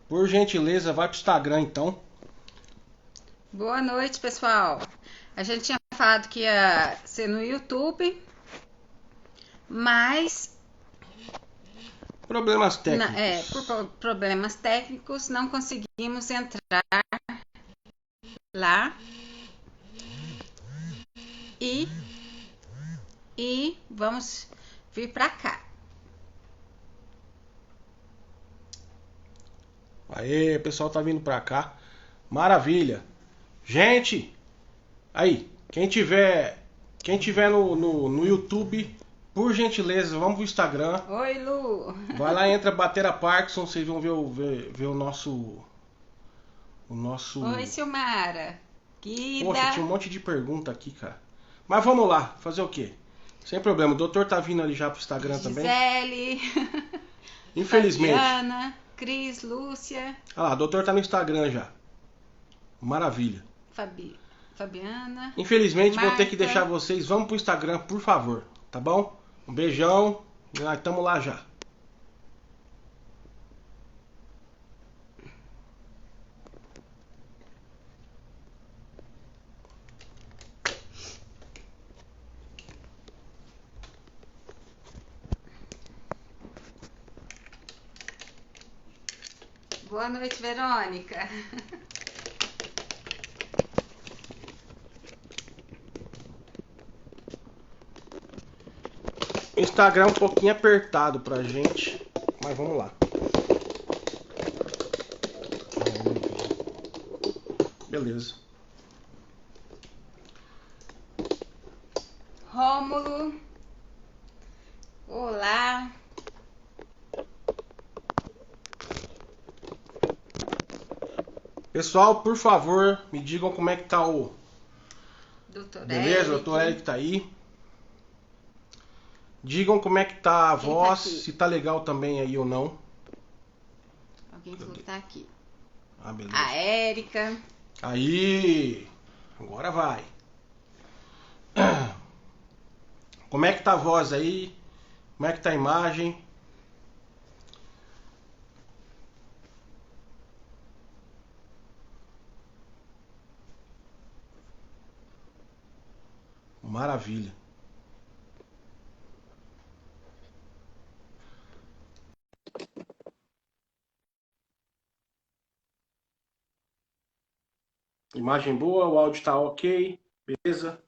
Por gentileza, vai pro Instagram então. Boa noite, pessoal. A gente tinha falado que ia ser no YouTube, mas Problemas por técnicos. problemas técnicos não conseguimos entrar lá e, e vamos vir para cá. Aê, o pessoal tá vindo pra cá. Maravilha. Gente, aí, quem tiver no YouTube, por gentileza, vamos pro Instagram. Oi, Lu. Vai lá, entra Batera Parkinson, vocês vão ver o nosso. Oi, Silmara. Poxa, tinha Guida. um monte de pergunta aqui, cara. Mas vamos lá, fazer o quê? Sem problema, o doutor tá vindo ali já pro Instagram também. Gisele. Infelizmente. Fabiana. Cris. Lúcia. Ah lá, o doutor tá no Instagram já. Maravilha. Fabi, Fabiana. Infelizmente vou ter que deixar Marta. vocês. Vamos pro Instagram, por favor. Tá bom? Um beijão. Nós estamos lá já. Boa noite, Verônica. O Instagram é um pouquinho apertado pra gente. Mas vamos lá. Beleza. Rômulo. Olá. Pessoal, por favor, me digam como é que tá o. Doutor Beleza? O doutor Eric. Eric tá aí. Digam como é que tá a Quem tá voz, aqui? se tá legal também aí ou não. Alguém falou que tá aqui. Ah, beleza. A Érica. Aí, agora vai. Como é que tá a voz aí? Como é que tá a imagem? Maravilha. Imagem boa, o áudio tá ok, beleza?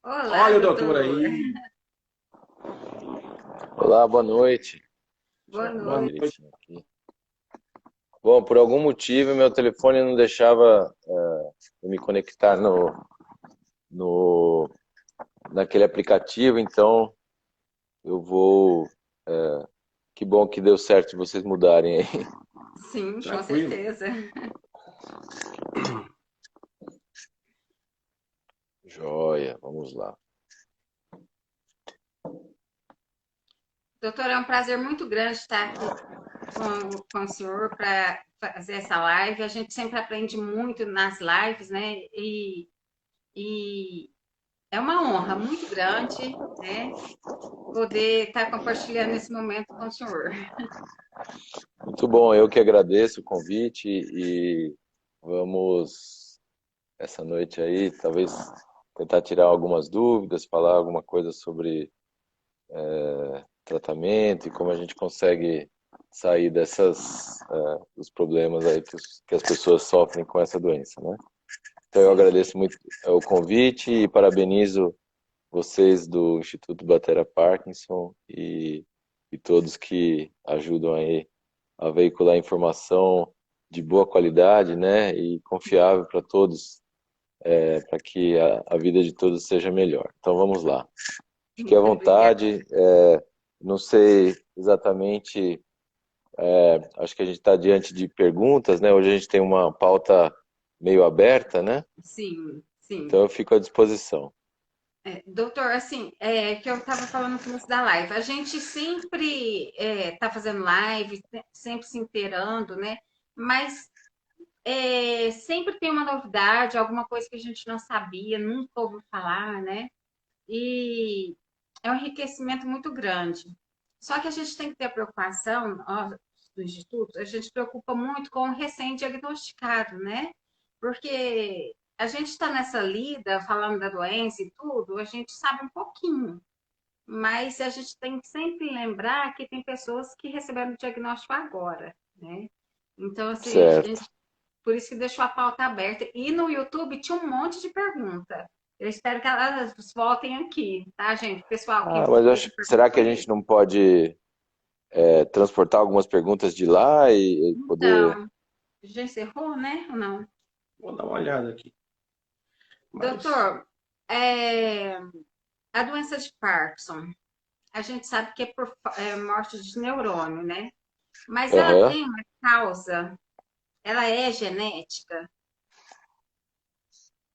Olá, Olha o doutor doutor. aí. Olá, boa noite. Boa Deixa eu arrumar Boa noite. noite. direitinho aqui. Bom, por algum motivo meu telefone não deixava eu me conectar no, naquele aplicativo, então eu vou. Que bom que deu certo de vocês mudarem aí. Sim, com Tranquilo. certeza. Joia, vamos lá. Doutor, é um prazer muito grande estar aqui com o senhor para fazer essa live. A gente sempre aprende muito nas lives, né? E é uma honra muito grande, né? Poder estar compartilhando esse momento com o senhor. Muito bom, eu que agradeço o convite e vamos, essa noite aí, talvez tentar tirar algumas dúvidas, falar alguma coisa sobre tratamento e como a gente consegue sair dos problemas aí que as pessoas sofrem com essa doença, né? Então eu Sim, agradeço muito o convite e parabenizo vocês do Instituto Batera Parkinson e todos que ajudam aí a veicular informação de boa qualidade, né, e confiável para todos, para que a vida de todos seja melhor. Então vamos lá. Fique à muito obrigada. vontade. Não sei exatamente, acho que a gente está diante de perguntas, né? Hoje a gente tem uma pauta meio aberta, né? Sim, Então sim. eu fico à disposição. Doutor, assim, que eu estava falando no começo da live, a gente sempre está fazendo live, sempre se inteirando, né? Mas sempre tem uma novidade, alguma coisa que a gente não sabia, nunca ouviu falar, né? E é um enriquecimento muito grande. Só que a gente tem que ter a preocupação, ó, do Instituto, a gente se preocupa muito com o recém-diagnosticado, né? Porque a gente está nessa lida, falando da doença e tudo, a gente sabe um pouquinho, mas a gente tem que sempre lembrar que tem pessoas que receberam o diagnóstico agora, né? Então, assim, a gente, Certo. por isso que deixou a pauta aberta. E no YouTube tinha um monte de pergunta. Eu espero que elas voltem aqui, tá, gente? Pessoal que Ah, mas eu fez a acho, será que a pergunta, gente não pode transportar algumas perguntas de lá e poder... então, já encerrou, né? Ou não? Vou dar uma olhada aqui. Mas, Doutor, a doença de Parkinson, a gente sabe que é por morte de neurônio, né? Mas ela Aham. tem uma causa, ela é genética?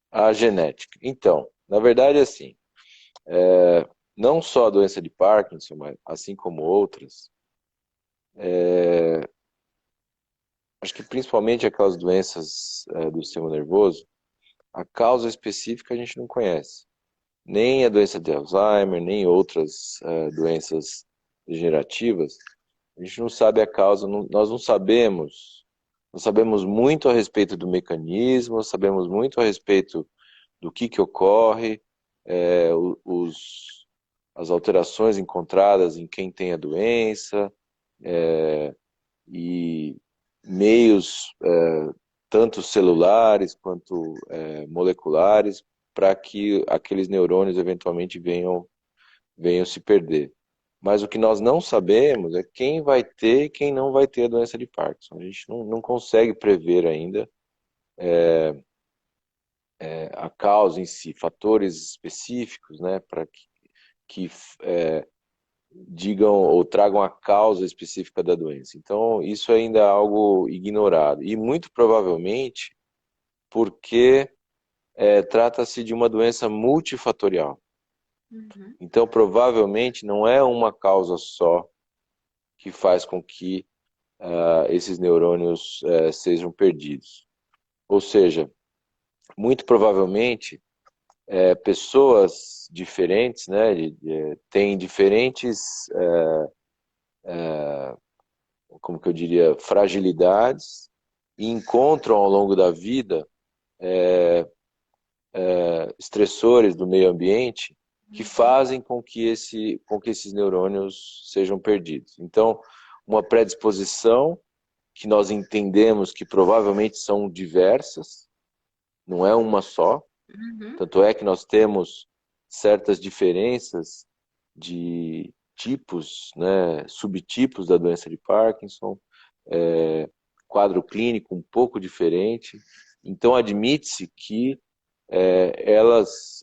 A genética. Então, na verdade, assim, não só a doença de Parkinson, mas assim como outras, acho que principalmente aquelas doenças do sistema nervoso, a causa específica a gente não conhece. Nem a doença de Alzheimer, nem outras doenças degenerativas, a gente não sabe a causa, nós não sabemos muito a respeito do mecanismo, sabemos muito a respeito do que ocorre, as alterações encontradas em quem tem a doença, e meios tanto celulares quanto moleculares para que aqueles neurônios eventualmente venham se perder. Mas o que nós não sabemos é quem vai ter e quem não vai ter a doença de Parkinson. A gente não consegue prever ainda a causa em si, fatores específicos, né, para que digam ou tragam a causa específica da doença. Então, isso ainda é algo ignorado. E muito provavelmente porque trata-se de uma doença multifatorial. Uhum. Então, provavelmente não é uma causa só que faz com que esses neurônios sejam perdidos. Ou seja, muito provavelmente pessoas diferentes, né, têm diferentes, como que eu diria, fragilidades e encontram ao longo da vida estressores do meio ambiente que fazem com que esses neurônios sejam perdidos. Então, uma predisposição que nós entendemos que provavelmente são diversas, não é uma só, Uhum. tanto é que nós temos certas diferenças de tipos, né, subtipos da doença de Parkinson, quadro clínico um pouco diferente. Então, admite-se que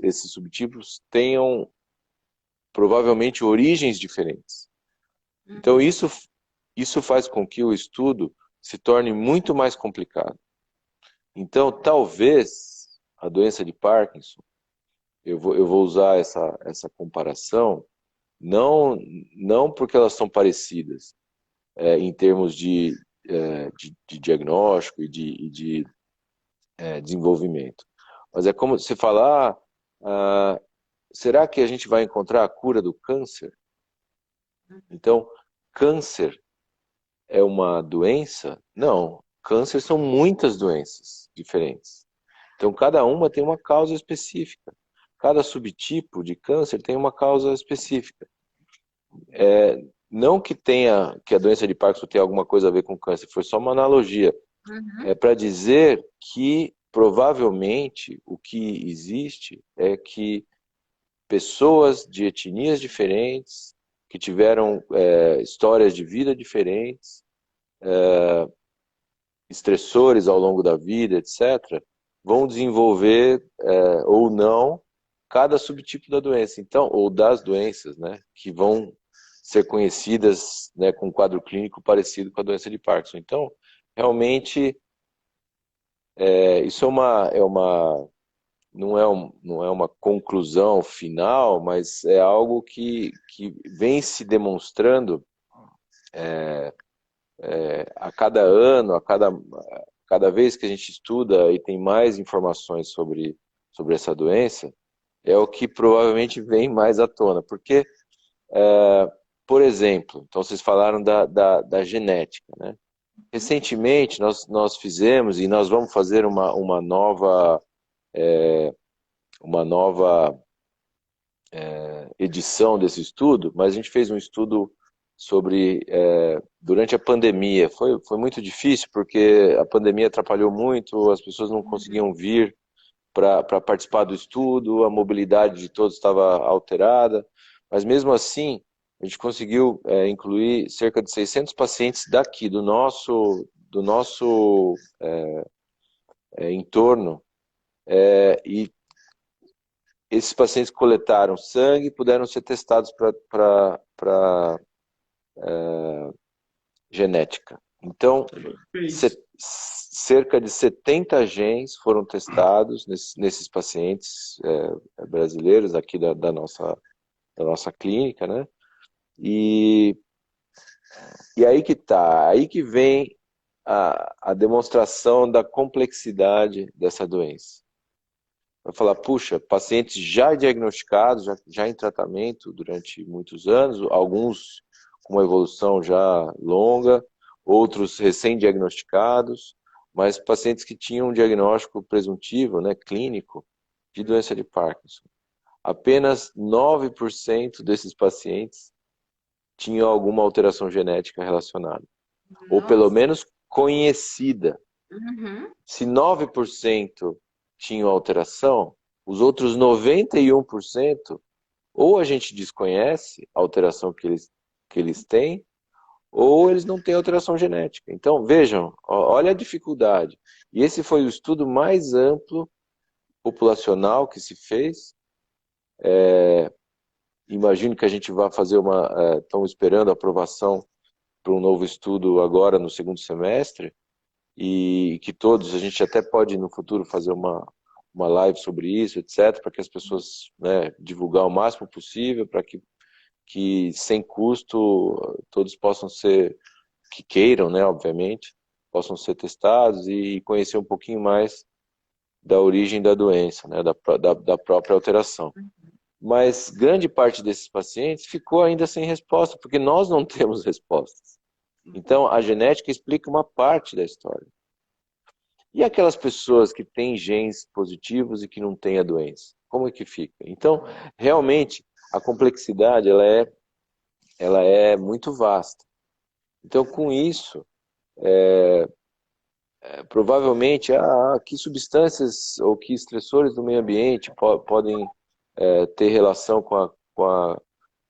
esses subtipos tenham provavelmente origens diferentes. Então, Uhum. isso faz com que o estudo se torne muito mais complicado. Então, talvez a doença de Parkinson, eu vou usar essa comparação, não porque elas são parecidas em termos de diagnóstico e de desenvolvimento, mas é como se falar, será que a gente vai encontrar a cura do câncer? Então, câncer é uma doença? Não, câncer são muitas doenças diferentes. Então, cada uma tem uma causa específica. Cada subtipo de câncer tem uma causa específica. Não que a doença de Parkinson tenha alguma coisa a ver com câncer, foi só uma analogia. Uhum. É para dizer que provavelmente o que existe é que pessoas de etnias diferentes, que tiveram histórias de vida diferentes, estressores ao longo da vida, etc., vão desenvolver ou não cada subtipo da doença, então, ou das doenças, né, que vão ser conhecidas, né, com um quadro clínico parecido com a doença de Parkinson. Então, realmente, isso não é uma conclusão final, mas é algo que vem se demonstrando a cada ano, cada vez que a gente estuda e tem mais informações sobre essa doença, é o que provavelmente vem mais à tona. Porque por exemplo, então vocês falaram da genética, né? Recentemente nós fizemos e nós vamos fazer uma nova edição desse estudo, mas a gente fez um estudo sobre durante a pandemia. Foi muito difícil porque a pandemia atrapalhou muito, as pessoas não conseguiam vir para participar do estudo, a mobilidade de todos estava alterada, mas mesmo assim a gente conseguiu incluir cerca de 600 pacientes daqui, do nosso entorno, e esses pacientes coletaram sangue e puderam ser testados para genética. Então, cerca de 70 genes foram testados nesses pacientes brasileiros aqui da nossa clínica, né? E aí que tá, aí que vem a demonstração da complexidade dessa doença. Vai falar, puxa, pacientes já diagnosticados, já em tratamento durante muitos anos, alguns com uma evolução já longa, outros recém-diagnosticados, mas pacientes que tinham um diagnóstico presuntivo, né, clínico, de doença de Parkinson. Apenas 9% desses pacientes tinham alguma alteração genética relacionada, ou pelo menos conhecida. Uhum. Se 9% tinham alteração, os outros 91%, ou a gente desconhece a alteração que eles têm, ou eles não têm alteração genética. Então, vejam, olha a dificuldade. E esse foi o estudo mais amplo, populacional, que se fez. Imagino que a gente vai fazer estamos esperando a aprovação para um novo estudo agora no segundo semestre, e que todos, a gente até pode no futuro fazer uma live sobre isso, etc., para que as pessoas, né, divulgar o máximo possível, para que sem custo todos possam ser, que queiram, né, obviamente, possam ser testados e conhecer um pouquinho mais da origem da doença, né, da própria alteração. Mas grande parte desses pacientes ficou ainda sem resposta, porque nós não temos respostas. Então, a genética explica uma parte da história. E aquelas pessoas que têm genes positivos e que não têm a doença? Como é que fica? Então, realmente, a complexidade ela é muito vasta. Então, com isso, provavelmente, que substâncias ou que estressores do meio ambiente podem ter relação com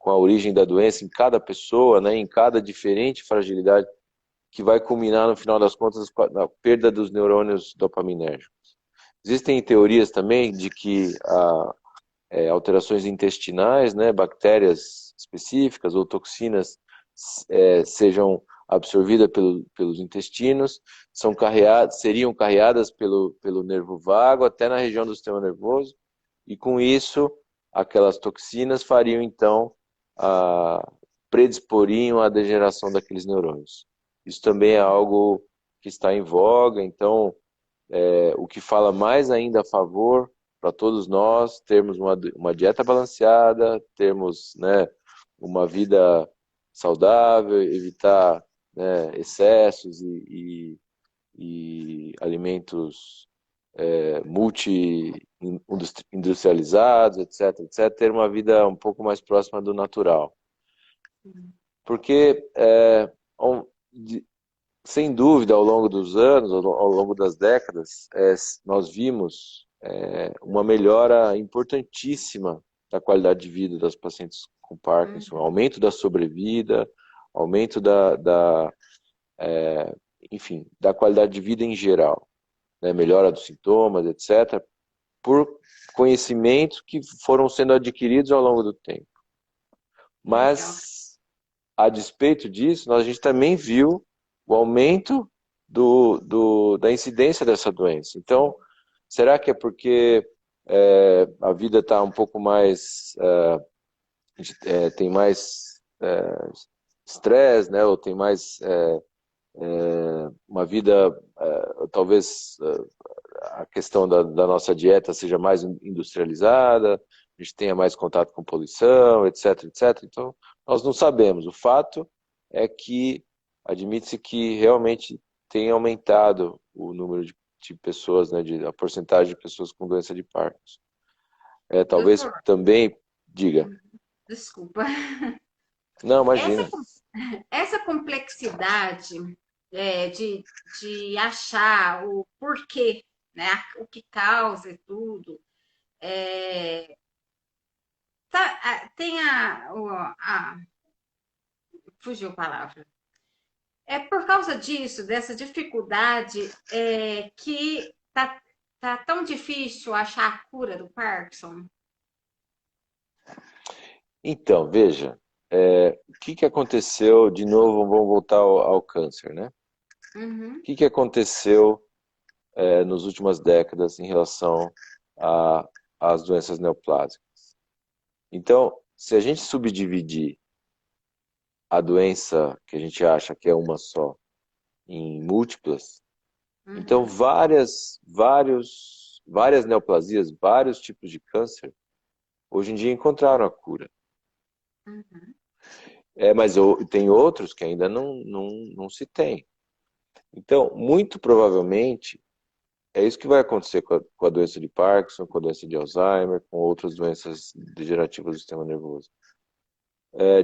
a origem da doença em cada pessoa, né, em cada diferente fragilidade, que vai culminar, no final das contas, na perda dos neurônios dopaminérgicos. Existem teorias também de que alterações intestinais, né, bactérias específicas ou toxinas sejam absorvidas pelos intestinos, seriam carreadas pelo nervo vago até na região do sistema nervoso, e com isso, aquelas toxinas fariam, então, predisporiam à degeneração daqueles neurônios. Isso também é algo que está em voga, então, o que fala mais ainda a favor para todos nós termos uma dieta balanceada, termos, né, uma vida saudável, evitar, né, excessos e alimentos multi-industrializados, etc., etc., ter uma vida um pouco mais próxima do natural. Porque, sem dúvida, ao longo dos anos, ao longo das décadas, nós vimos uma melhora importantíssima da qualidade de vida das pacientes com Parkinson, aumento da sobrevida, aumento enfim, da qualidade de vida em geral, né, melhora dos sintomas, etc., por conhecimentos que foram sendo adquiridos ao longo do tempo. Mas, a despeito disso, a gente também viu o aumento da incidência dessa doença. Então, será que é porque a vida está um pouco mais... a gente tem mais estresse, né, ou tem mais uma vida, talvez a questão da nossa dieta seja mais industrializada, a gente tenha mais contato com poluição, etc., etc. Então, Nós não sabemos. O fato é que admite-se que realmente tem aumentado o número de pessoas, né, a porcentagem de pessoas com doença de Parkinson. Talvez Doutor, também, diga. desculpa. Não, Essa, imagina. essa complexidade de achar o porquê, né? O que causa e tudo, é, tem fugiu a palavra. É por causa disso, dessa dificuldade, que tá tão difícil achar a cura do Parkinson. Então, veja, o que aconteceu, de novo, vamos voltar ao câncer, né? Uhum, O que aconteceu nas últimas décadas em relação às doenças neoplásicas? Então, se a gente subdividir a doença que a gente acha que é uma só em múltiplas, então uhum, várias neoplasias, vários tipos de câncer, hoje em dia encontraram a cura. uhum, Mas tem outros que ainda não se tem. Então, muito provavelmente, é isso que vai acontecer com a doença de Parkinson, com a doença de Alzheimer, com outras doenças degenerativas do sistema nervoso.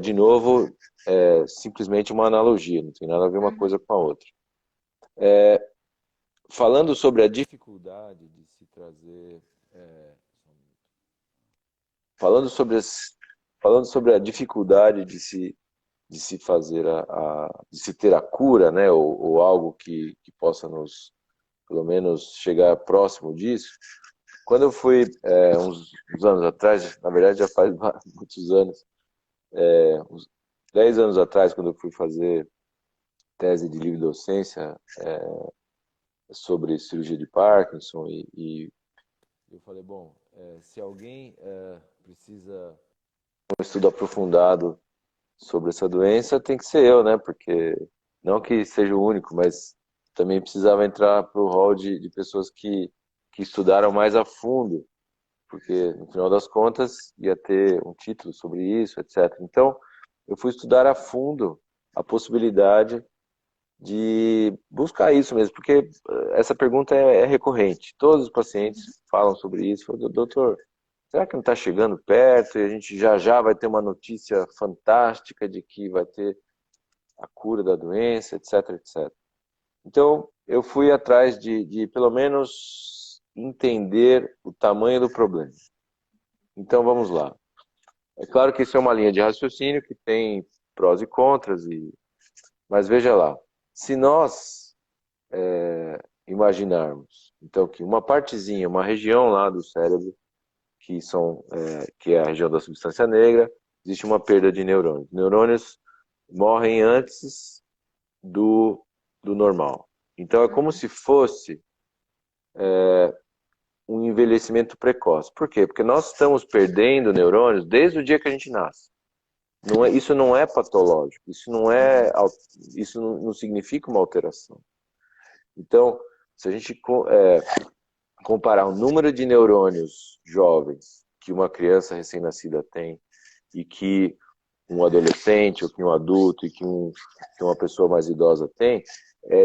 De novo, simplesmente uma analogia, não tem nada a ver uma uhum. coisa com a outra. Falando sobre a dificuldade de se trazer. Falando sobre, falando sobre a dificuldade de se fazer de se ter a cura, né, ou algo que possa nos, pelo menos, chegar próximo disso. Quando eu fui, uns anos atrás, na verdade já faz muitos anos, uns 10 anos atrás, quando eu fui fazer tese de livre docência sobre cirurgia de Parkinson, e eu falei, bom, se alguém precisa um estudo aprofundado sobre essa doença, tem que ser eu, né? Porque não que seja o único, mas também precisava entrar para o hall de pessoas que estudaram mais a fundo, porque no final das contas ia ter um título sobre isso, etc. Então, eu fui estudar a fundo a possibilidade de buscar isso mesmo, porque essa pergunta é recorrente. Todos os pacientes falam sobre isso. Falam, doutor, será que não está chegando perto e a gente já já vai ter uma notícia fantástica de que vai ter a cura da doença, etc, etc. Então, eu fui atrás de pelo menos entender o tamanho do problema. Então, vamos lá. É claro que isso é uma linha de raciocínio que tem prós e contras, mas veja lá. Se nós imaginarmos, então, que uma partezinha, uma região lá do cérebro, que é a região da substância negra, existe uma perda de neurônios. Neurônios morrem antes do normal. Então é como se fosse um envelhecimento precoce. Por quê? Porque nós estamos perdendo neurônios desde o dia que a gente nasce. Isso não é patológico, isso não significa uma alteração. Então, se a gente comparar o número de neurônios jovens que uma criança recém-nascida tem e que um adolescente, ou que um adulto, e que uma pessoa mais idosa tem,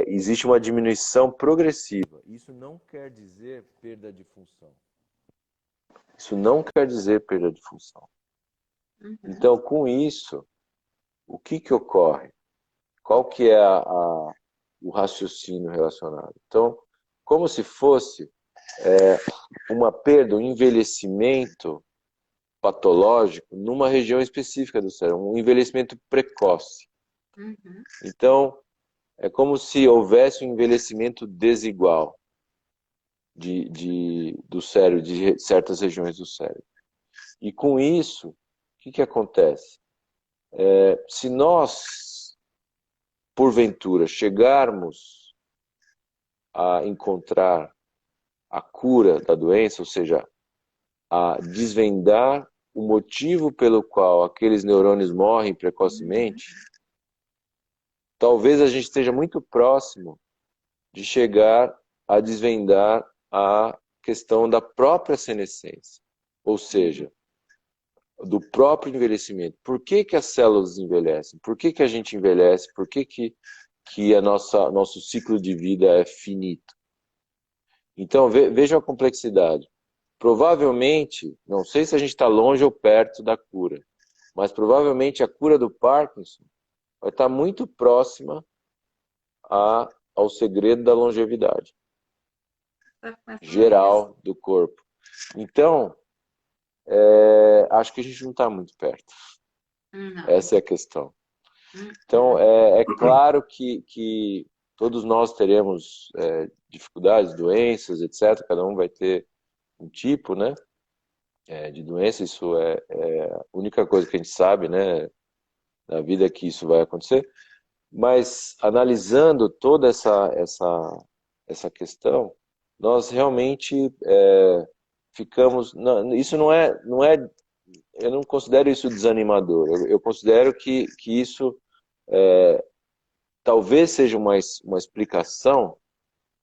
existe uma diminuição progressiva. Isso não quer dizer perda de função. Isso não quer dizer perda de função. Uhum. Então, com isso, o que ocorre? Qual que é o raciocínio relacionado? Então, como se fosse uma perda, um envelhecimento patológico numa região específica do cérebro, um envelhecimento precoce. Uhum. Então, é como se houvesse um envelhecimento desigual do cérebro, de certas regiões do cérebro. E com isso, o que acontece? Se nós, porventura, chegarmos a encontrar a cura da doença, ou seja, a desvendar o motivo pelo qual aqueles neurônios morrem precocemente, talvez a gente esteja muito próximo de chegar a desvendar a questão da própria senescência. Ou seja, do próprio envelhecimento. Por que que as células envelhecem? Por que que a gente envelhece? Por que que nosso ciclo de vida é finito? Então, veja a complexidade. Provavelmente, não sei se a gente está longe ou perto da cura, mas provavelmente a cura do Parkinson vai estar muito próxima ao segredo da longevidade geral do corpo. Então, acho que a gente não está muito perto. Não. Essa é a questão. Então, é claro que todos nós teremos dificuldades, doenças, etc. Cada um vai ter um tipo, né, de doença. Isso é a única coisa que a gente sabe, né, na vida, que isso vai acontecer. Mas, analisando toda essa questão, nós realmente ficamos... Isso não é, eu não considero isso desanimador. Eu considero que isso talvez seja uma explicação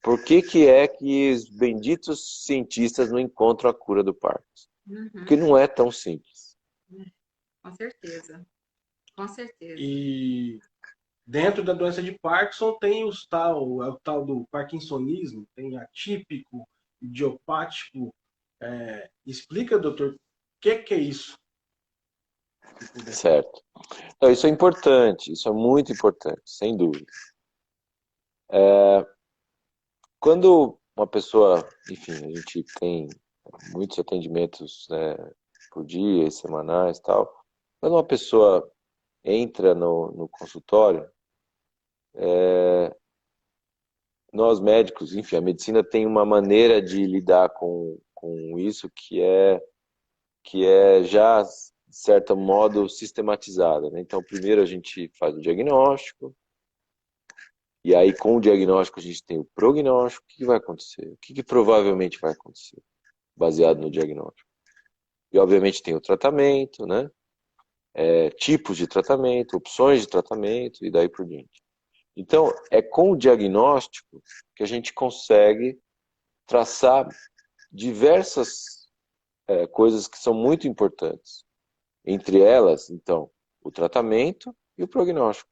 por que é que os benditos cientistas não encontram a cura do Parkinson. Porque não é tão simples. Com certeza. Com certeza. E dentro da doença de Parkinson tem o tal do parkinsonismo, tem atípico, idiopático. Explica, doutor, o que é isso? Certo. Então, isso é importante, isso é muito importante, sem dúvida. Quando uma pessoa, enfim, a gente tem muitos atendimentos, né, por dia, semanais e tal. Quando uma pessoa entra no consultório, nós médicos, enfim, a medicina tem uma maneira de lidar com isso que é já, de certo modo, sistematizada, né? Então, primeiro a gente faz o diagnóstico, e aí com o diagnóstico a gente tem o prognóstico. O que vai acontecer? O que provavelmente vai acontecer, baseado no diagnóstico? E, obviamente, tem o tratamento, né? Tipos de tratamento, opções de tratamento, e daí por diante. Então, é com o diagnóstico que a gente consegue traçar diversas coisas que são muito importantes. Entre elas, então, o tratamento e o prognóstico.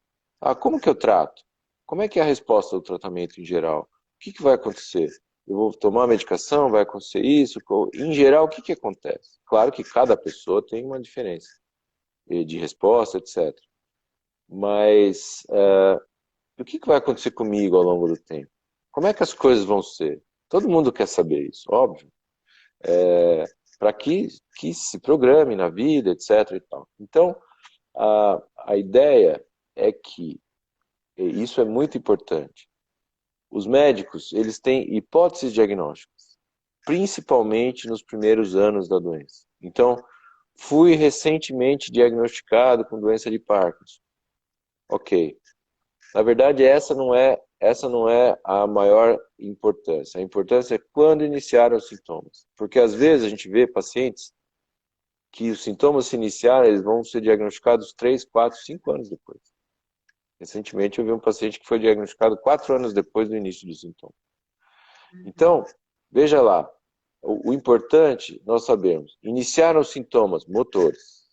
Como que eu trato? Como é que é a resposta do tratamento em geral? O que vai acontecer? Eu vou tomar a medicação, vai acontecer isso? Em geral, o que acontece? Claro que cada pessoa tem uma diferença de resposta, etc. Mas o que vai acontecer comigo ao longo do tempo? Como é que as coisas vão ser? Todo mundo quer saber isso, óbvio. Para que se programe na vida, etc. E tal. Então, a ideia é que, e isso é muito importante, os médicos, eles têm hipóteses diagnósticas, principalmente nos primeiros anos da doença. Então, fui recentemente diagnosticado com doença de Parkinson. Ok. Na verdade, essa não é a maior importância. A importância é quando iniciaram os sintomas. Porque às vezes a gente vê pacientes que os sintomas se iniciaram, eles vão ser diagnosticados 3, 4, 5 anos depois. Recentemente eu vi um paciente que foi diagnosticado 4 anos depois do início dos sintomas. Então, veja lá, o importante, nós sabemos, iniciaram os sintomas motores,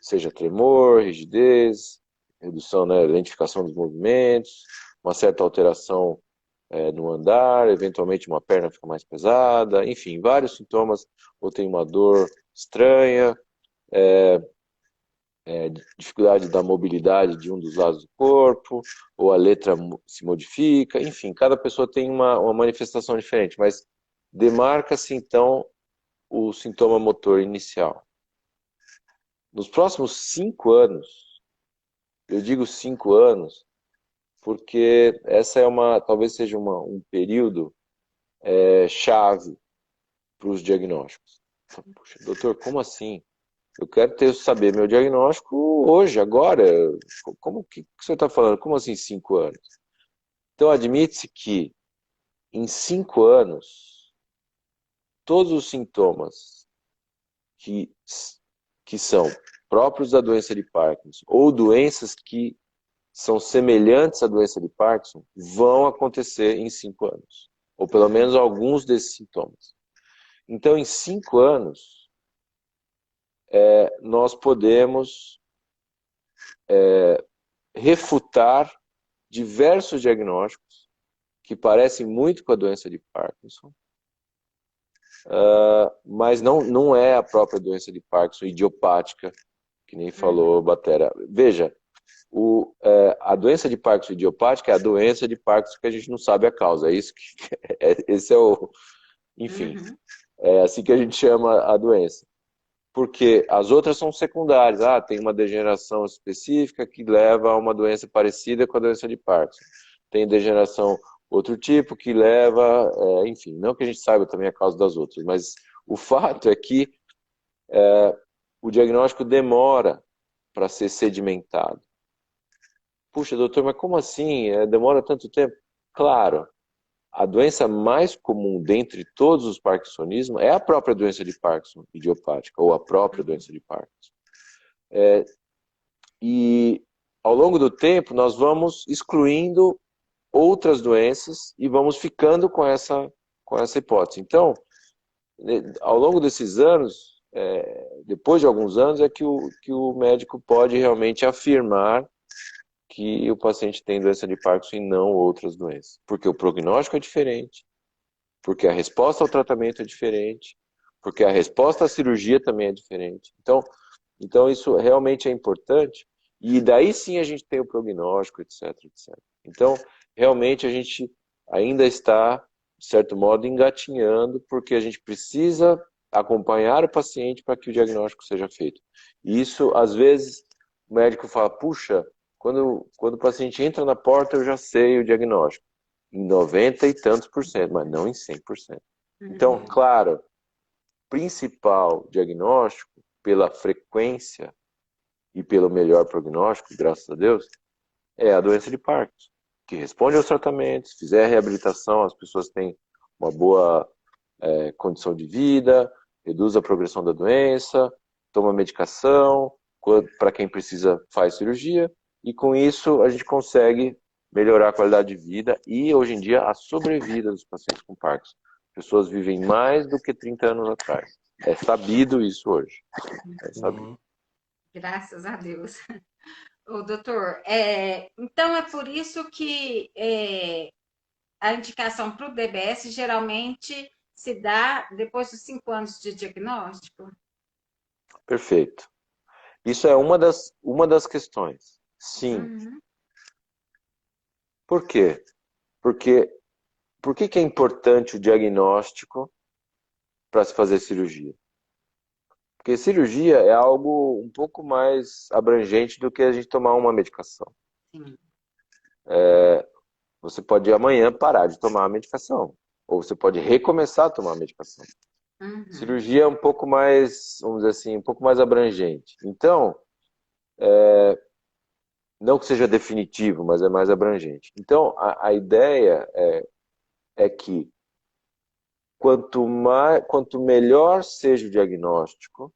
seja tremor, rigidez, redução, né, lentificação dos movimentos, uma certa alteração no andar, eventualmente uma perna fica mais pesada, enfim, vários sintomas, ou tem uma dor estranha, dificuldade da mobilidade de um dos lados do corpo, ou a letra se modifica, enfim, cada pessoa tem uma manifestação diferente, mas demarca-se então o sintoma motor inicial. Nos próximos 5 anos, eu digo 5 anos, porque essa talvez seja um período chave para os diagnósticos. Puxa, doutor, como assim? Eu quero saber meu diagnóstico hoje, agora. Como que o senhor está falando? Como assim 5 anos? Então, admite-se que em 5 anos, todos os sintomas que são próprios da doença de Parkinson ou doenças que são semelhantes à doença de Parkinson vão acontecer em 5 anos. Ou pelo menos alguns desses sintomas. Então, em 5 anos, nós podemos refutar diversos diagnósticos que parecem muito com a doença de Parkinson, mas não é a própria doença de Parkinson idiopática, que nem falou Batera. Veja, a doença de Parkinson idiopática é a doença de Parkinson que a gente não sabe a causa. É isso que, esse é o... Enfim, é assim que a gente chama a doença. Porque as outras são secundárias. Tem uma degeneração específica que leva a uma doença parecida com a doença de Parkinson. Tem degeneração outro tipo que leva... enfim, não que a gente saiba também a causa das outras, mas o fato é que o diagnóstico demora para ser sedimentado. Puxa, doutor, mas como assim? Demora tanto tempo? Claro, a doença mais comum dentre todos os parkinsonismos é a própria doença de Parkinson idiopática, ou a própria doença de Parkinson. E ao longo do tempo nós vamos excluindo outras doenças e vamos ficando com essa hipótese. Então, ao longo desses anos, depois de alguns anos, é que o médico pode realmente afirmar que o paciente tem doença de Parkinson e não outras doenças. Porque o prognóstico é diferente, porque a resposta ao tratamento é diferente, porque a resposta à cirurgia também é diferente. Então isso realmente é importante, e daí sim a gente tem o prognóstico, etc, etc. Então, realmente a gente ainda está, de certo modo, engatinhando, porque a gente precisa acompanhar o paciente para que o diagnóstico seja feito. E isso, às vezes, o médico fala, puxa, quando o paciente entra na porta, eu já sei o diagnóstico. Em 90 e tantos por cento, mas não em 100%. Então, claro, principal diagnóstico, pela frequência e pelo melhor prognóstico, graças a Deus, é a doença de Parkinson, que responde aos tratamentos, fizer a reabilitação, as pessoas têm uma boa condição de vida, reduz a progressão da doença, toma medicação, para quem precisa faz cirurgia, e com isso a gente consegue melhorar a qualidade de vida e, hoje em dia, a sobrevida dos pacientes com Parkinson. Pessoas vivem mais do que 30 anos atrás. É sabido isso hoje. É sabido. Graças a Deus. Ô, doutor, então é por isso que a indicação para o DBS geralmente se dá depois dos 5 anos de diagnóstico? Perfeito. Isso é uma das questões. Sim. Por quê? Porque por que é importante o diagnóstico para se fazer cirurgia? Porque cirurgia é algo um pouco mais abrangente do que a gente tomar uma medicação. Sim. Você pode amanhã parar de tomar a medicação, ou você pode recomeçar a tomar a medicação. Cirurgia é um pouco mais, vamos dizer assim, um pouco mais abrangente. Então, não que seja definitivo, mas é mais abrangente. Então, a ideia é que quanto melhor seja o diagnóstico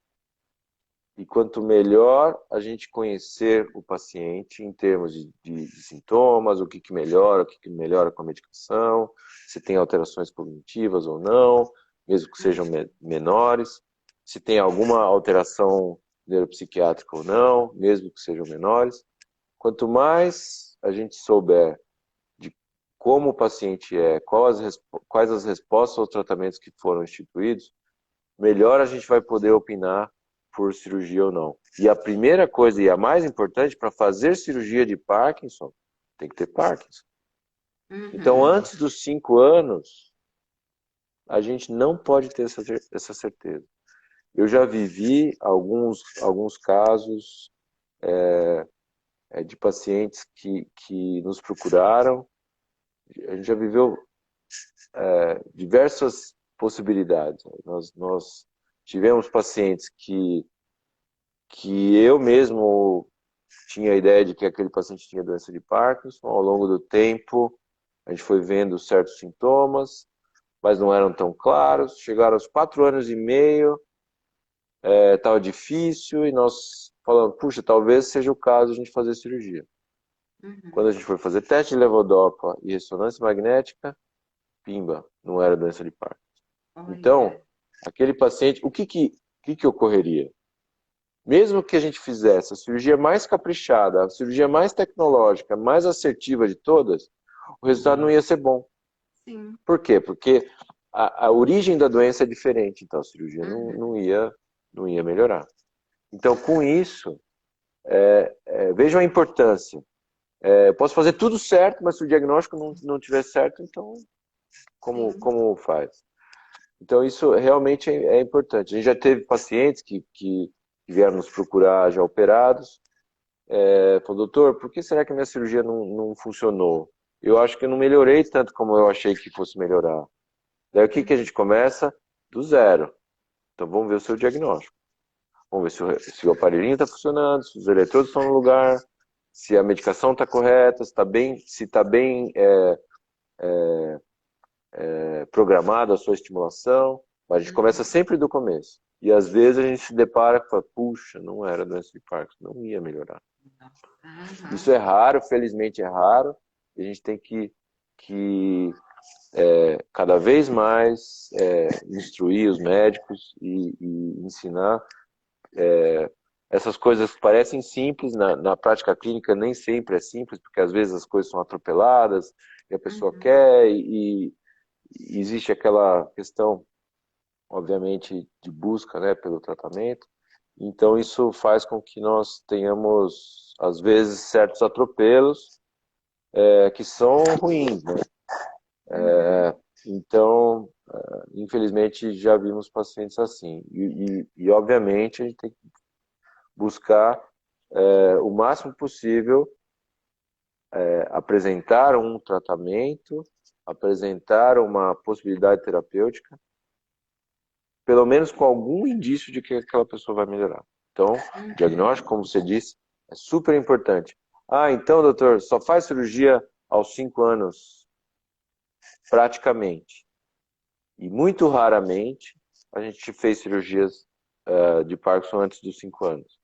e quanto melhor a gente conhecer o paciente em termos de sintomas, o que melhora, o que melhora com a medicação, se tem alterações cognitivas ou não, mesmo que sejam menores, se tem alguma alteração neuropsiquiátrica ou não, mesmo que sejam menores. Quanto mais a gente souber de como o paciente quais as respostas aos tratamentos que foram instituídos, melhor a gente vai poder opinar por cirurgia ou não. E a primeira coisa, e a mais importante, para fazer cirurgia de Parkinson, tem que ter Parkinson. Então, antes dos 5 anos, a gente não pode ter essa certeza. Eu já vivi alguns casos de pacientes que nos procuraram. A gente já viveu diversas possibilidades. Nós tivemos pacientes que eu mesmo tinha a ideia de que aquele paciente tinha doença de Parkinson. Ao longo do tempo, a gente foi vendo certos sintomas, mas não eram tão claros. Chegaram aos 4 anos e meio, estava difícil, e nós falamos, puxa, talvez seja o caso de a gente fazer cirurgia. Quando a gente foi fazer teste de levodopa e ressonância magnética, pimba, não era doença de Parkinson. Então, aquele paciente, o que ocorreria? mesmo que a gente fizesse a cirurgia mais caprichada, a cirurgia mais tecnológica, mais assertiva de todas, o resultado não ia ser bom. Sim. Por quê? Porque a origem da doença é diferente, então a cirurgia não ia melhorar. Então, com isso, vejam a importância. Eu posso fazer tudo certo, mas se o diagnóstico não tiver certo, então como faz? Então, isso realmente é importante. A gente já teve pacientes que vieram nos procurar já operados. Falou, doutor, por que será que a minha cirurgia não funcionou? Eu acho que eu não melhorei tanto como eu achei que fosse melhorar. Daí o que a gente começa? Do zero. Então vamos ver o seu diagnóstico. Vamos ver se o aparelhinho está funcionando, se os eletrodos estão no lugar, se a medicação está correta, se está bem programada a sua estimulação. Mas a gente começa sempre do começo. E às vezes a gente se depara e fala, puxa, não era doença de Parkinson, não ia melhorar. Isso é raro, felizmente é raro. E a gente tem que cada vez mais instruir os médicos e ensinar essas coisas que parecem simples, na prática clínica nem sempre é simples, porque às vezes as coisas são atropeladas e a pessoa quer e existe aquela questão, obviamente, de busca, né, pelo tratamento. Então isso faz com que nós tenhamos, às vezes, certos atropelos que são ruins, né? Então, infelizmente, já vimos pacientes assim. E, obviamente, a gente tem que buscar o máximo possível apresentar um tratamento, apresentar uma possibilidade terapêutica, pelo menos com algum indício de que aquela pessoa vai melhorar. Então, o diagnóstico, como você disse, é super importante. Ah, então, doutor, só faz cirurgia aos 5 anos? Praticamente. E muito raramente a gente fez cirurgias de Parkinson antes dos 5 anos.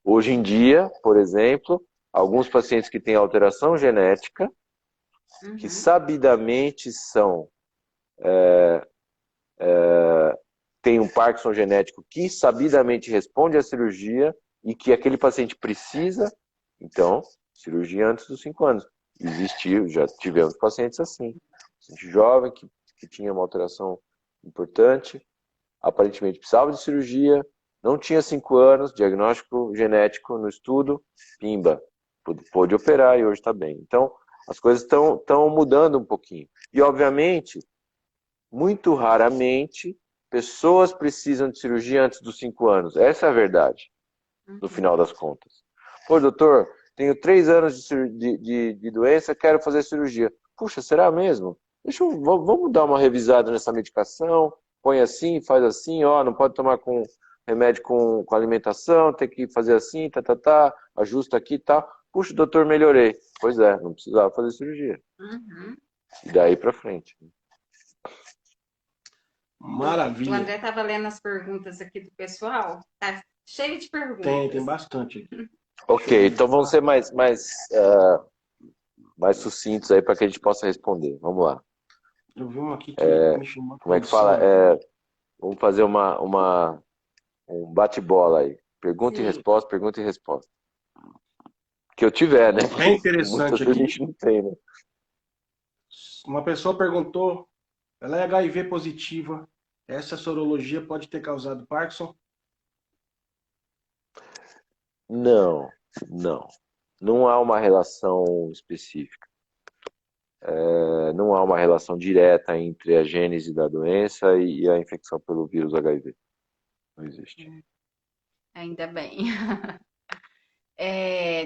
Hoje em dia, por exemplo, alguns pacientes que têm alteração genética, que sabidamente têm um Parkinson genético que sabidamente responde à cirurgia e que aquele paciente precisa, então, cirurgia antes dos 5 anos. Existiu, já tivemos pacientes assim. Paciente jovem que tinha uma alteração importante, aparentemente precisava de cirurgia, não tinha 5 anos, diagnóstico genético no estudo, pimba, pôde operar e hoje está bem. Então, as coisas estão mudando um pouquinho. E, obviamente, muito raramente, pessoas precisam de cirurgia antes dos 5 anos. Essa é a verdade, no final das contas. Pô, doutor, tenho 3 anos de doença, quero fazer cirurgia. Puxa, será mesmo? Vamos dar uma revisada nessa medicação, põe assim, faz assim, não pode tomar com remédio com alimentação, tem que fazer assim, ajusta aqui e tal. Puxa, doutor, melhorei. Pois é, não precisava fazer cirurgia. E daí pra frente. Maravilha. O André estava lendo as perguntas aqui do pessoal. Tá cheio de perguntas. Tem bastante aqui. Ok, então vamos ser mais sucintos aí para que a gente possa responder. Vamos lá. Eu vi um aqui que me chamou. Como é que fala? Vamos fazer um bate-bola aí. Pergunta e resposta, pergunta e resposta. Que eu tiver, né? Bem interessante muitas aqui. A gente não tem, né? Uma pessoa perguntou, ela é HIV positiva, essa sorologia pode ter causado Parkinson? Não. Não há uma relação específica. Não há uma relação direta entre a gênese da doença e a infecção pelo vírus HIV. Não existe. Ainda bem.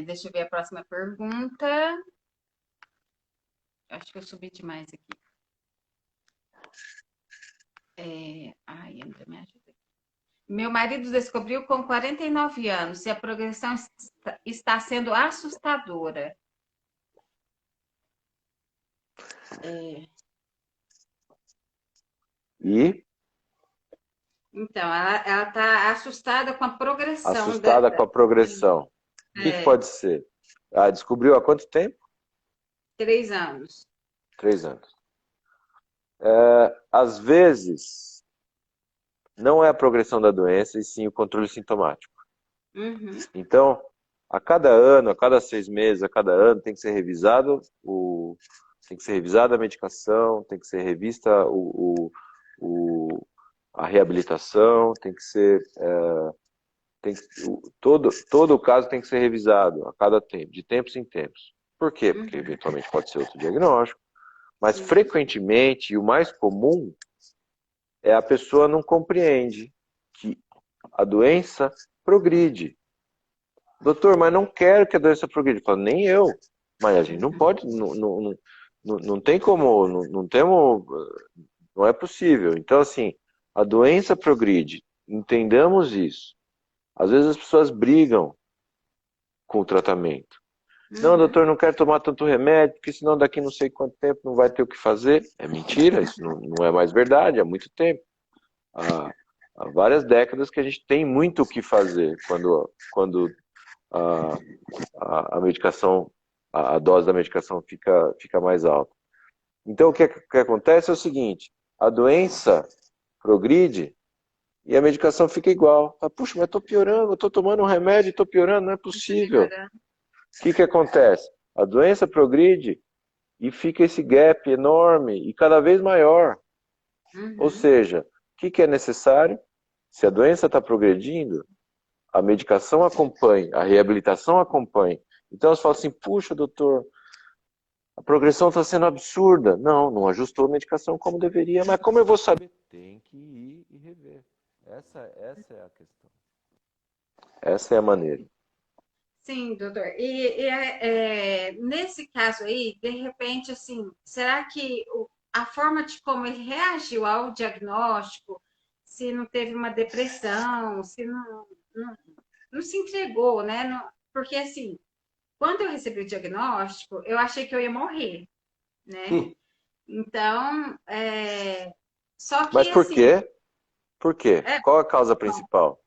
Deixa eu ver a próxima pergunta. Acho que eu subi demais aqui. André, me ajuda aqui. Meu marido descobriu com 49 anos se a progressão está sendo assustadora. E? Então, ela está assustada com a progressão. Assustada com a progressão. O que pode ser? Descobriu há quanto tempo? 3 anos. 3 anos. Às vezes, não é a progressão da doença, e sim o controle sintomático. Uhum. Então, a cada ano, a cada 6 meses, a cada ano, tem que ser revisado tem que ser revisada a medicação, tem que ser revista a reabilitação, tem que ser todo o caso tem que ser revisado a cada tempo, de tempos em tempos. Por quê? Porque Uhum. eventualmente pode ser outro diagnóstico, mas Sim. frequentemente, e o mais comum, é a pessoa não compreende que a doença progride. Doutor, mas não quero que a doença progride. Eu falo, nem eu. Mas a gente não pode, não tem como, não temos, não é possível. Então, assim, a doença progride. Entendamos isso. Às vezes as pessoas brigam com o tratamento. Não, Uhum. doutor, não quero tomar tanto remédio, porque senão daqui não sei quanto tempo não vai ter o que fazer. É mentira, isso não é mais verdade, há muito tempo. Há várias décadas que a gente tem muito o que fazer quando a, a medicação, a dose da medicação fica mais alta. Então, o que acontece é o seguinte, a doença progride e a medicação fica igual. Puxa, mas estou piorando, estou tomando um remédio e estou piorando, não é possível. Melhorando. O que acontece? A doença progride e fica esse gap enorme e cada vez maior. Ou Uhum. seja, o que é necessário? Se a doença está progredindo, a medicação acompanhe, a reabilitação acompanhe. Então elas falam assim, puxa, doutor, a progressão está sendo absurda. Não ajustou a medicação como deveria, mas como eu vou saber? Tem que ir e rever. Essa é a questão. Essa é a maneira. Sim, doutor. Nesse caso aí, de repente, assim, será que a forma de como ele reagiu ao diagnóstico, se não teve uma depressão, se não, não se entregou, né? Porque, assim, quando eu recebi o diagnóstico, eu achei que eu ia morrer, né? Hum. Então, só Mas que, por assim, quê? Por quê? é Qual a causa principal? falta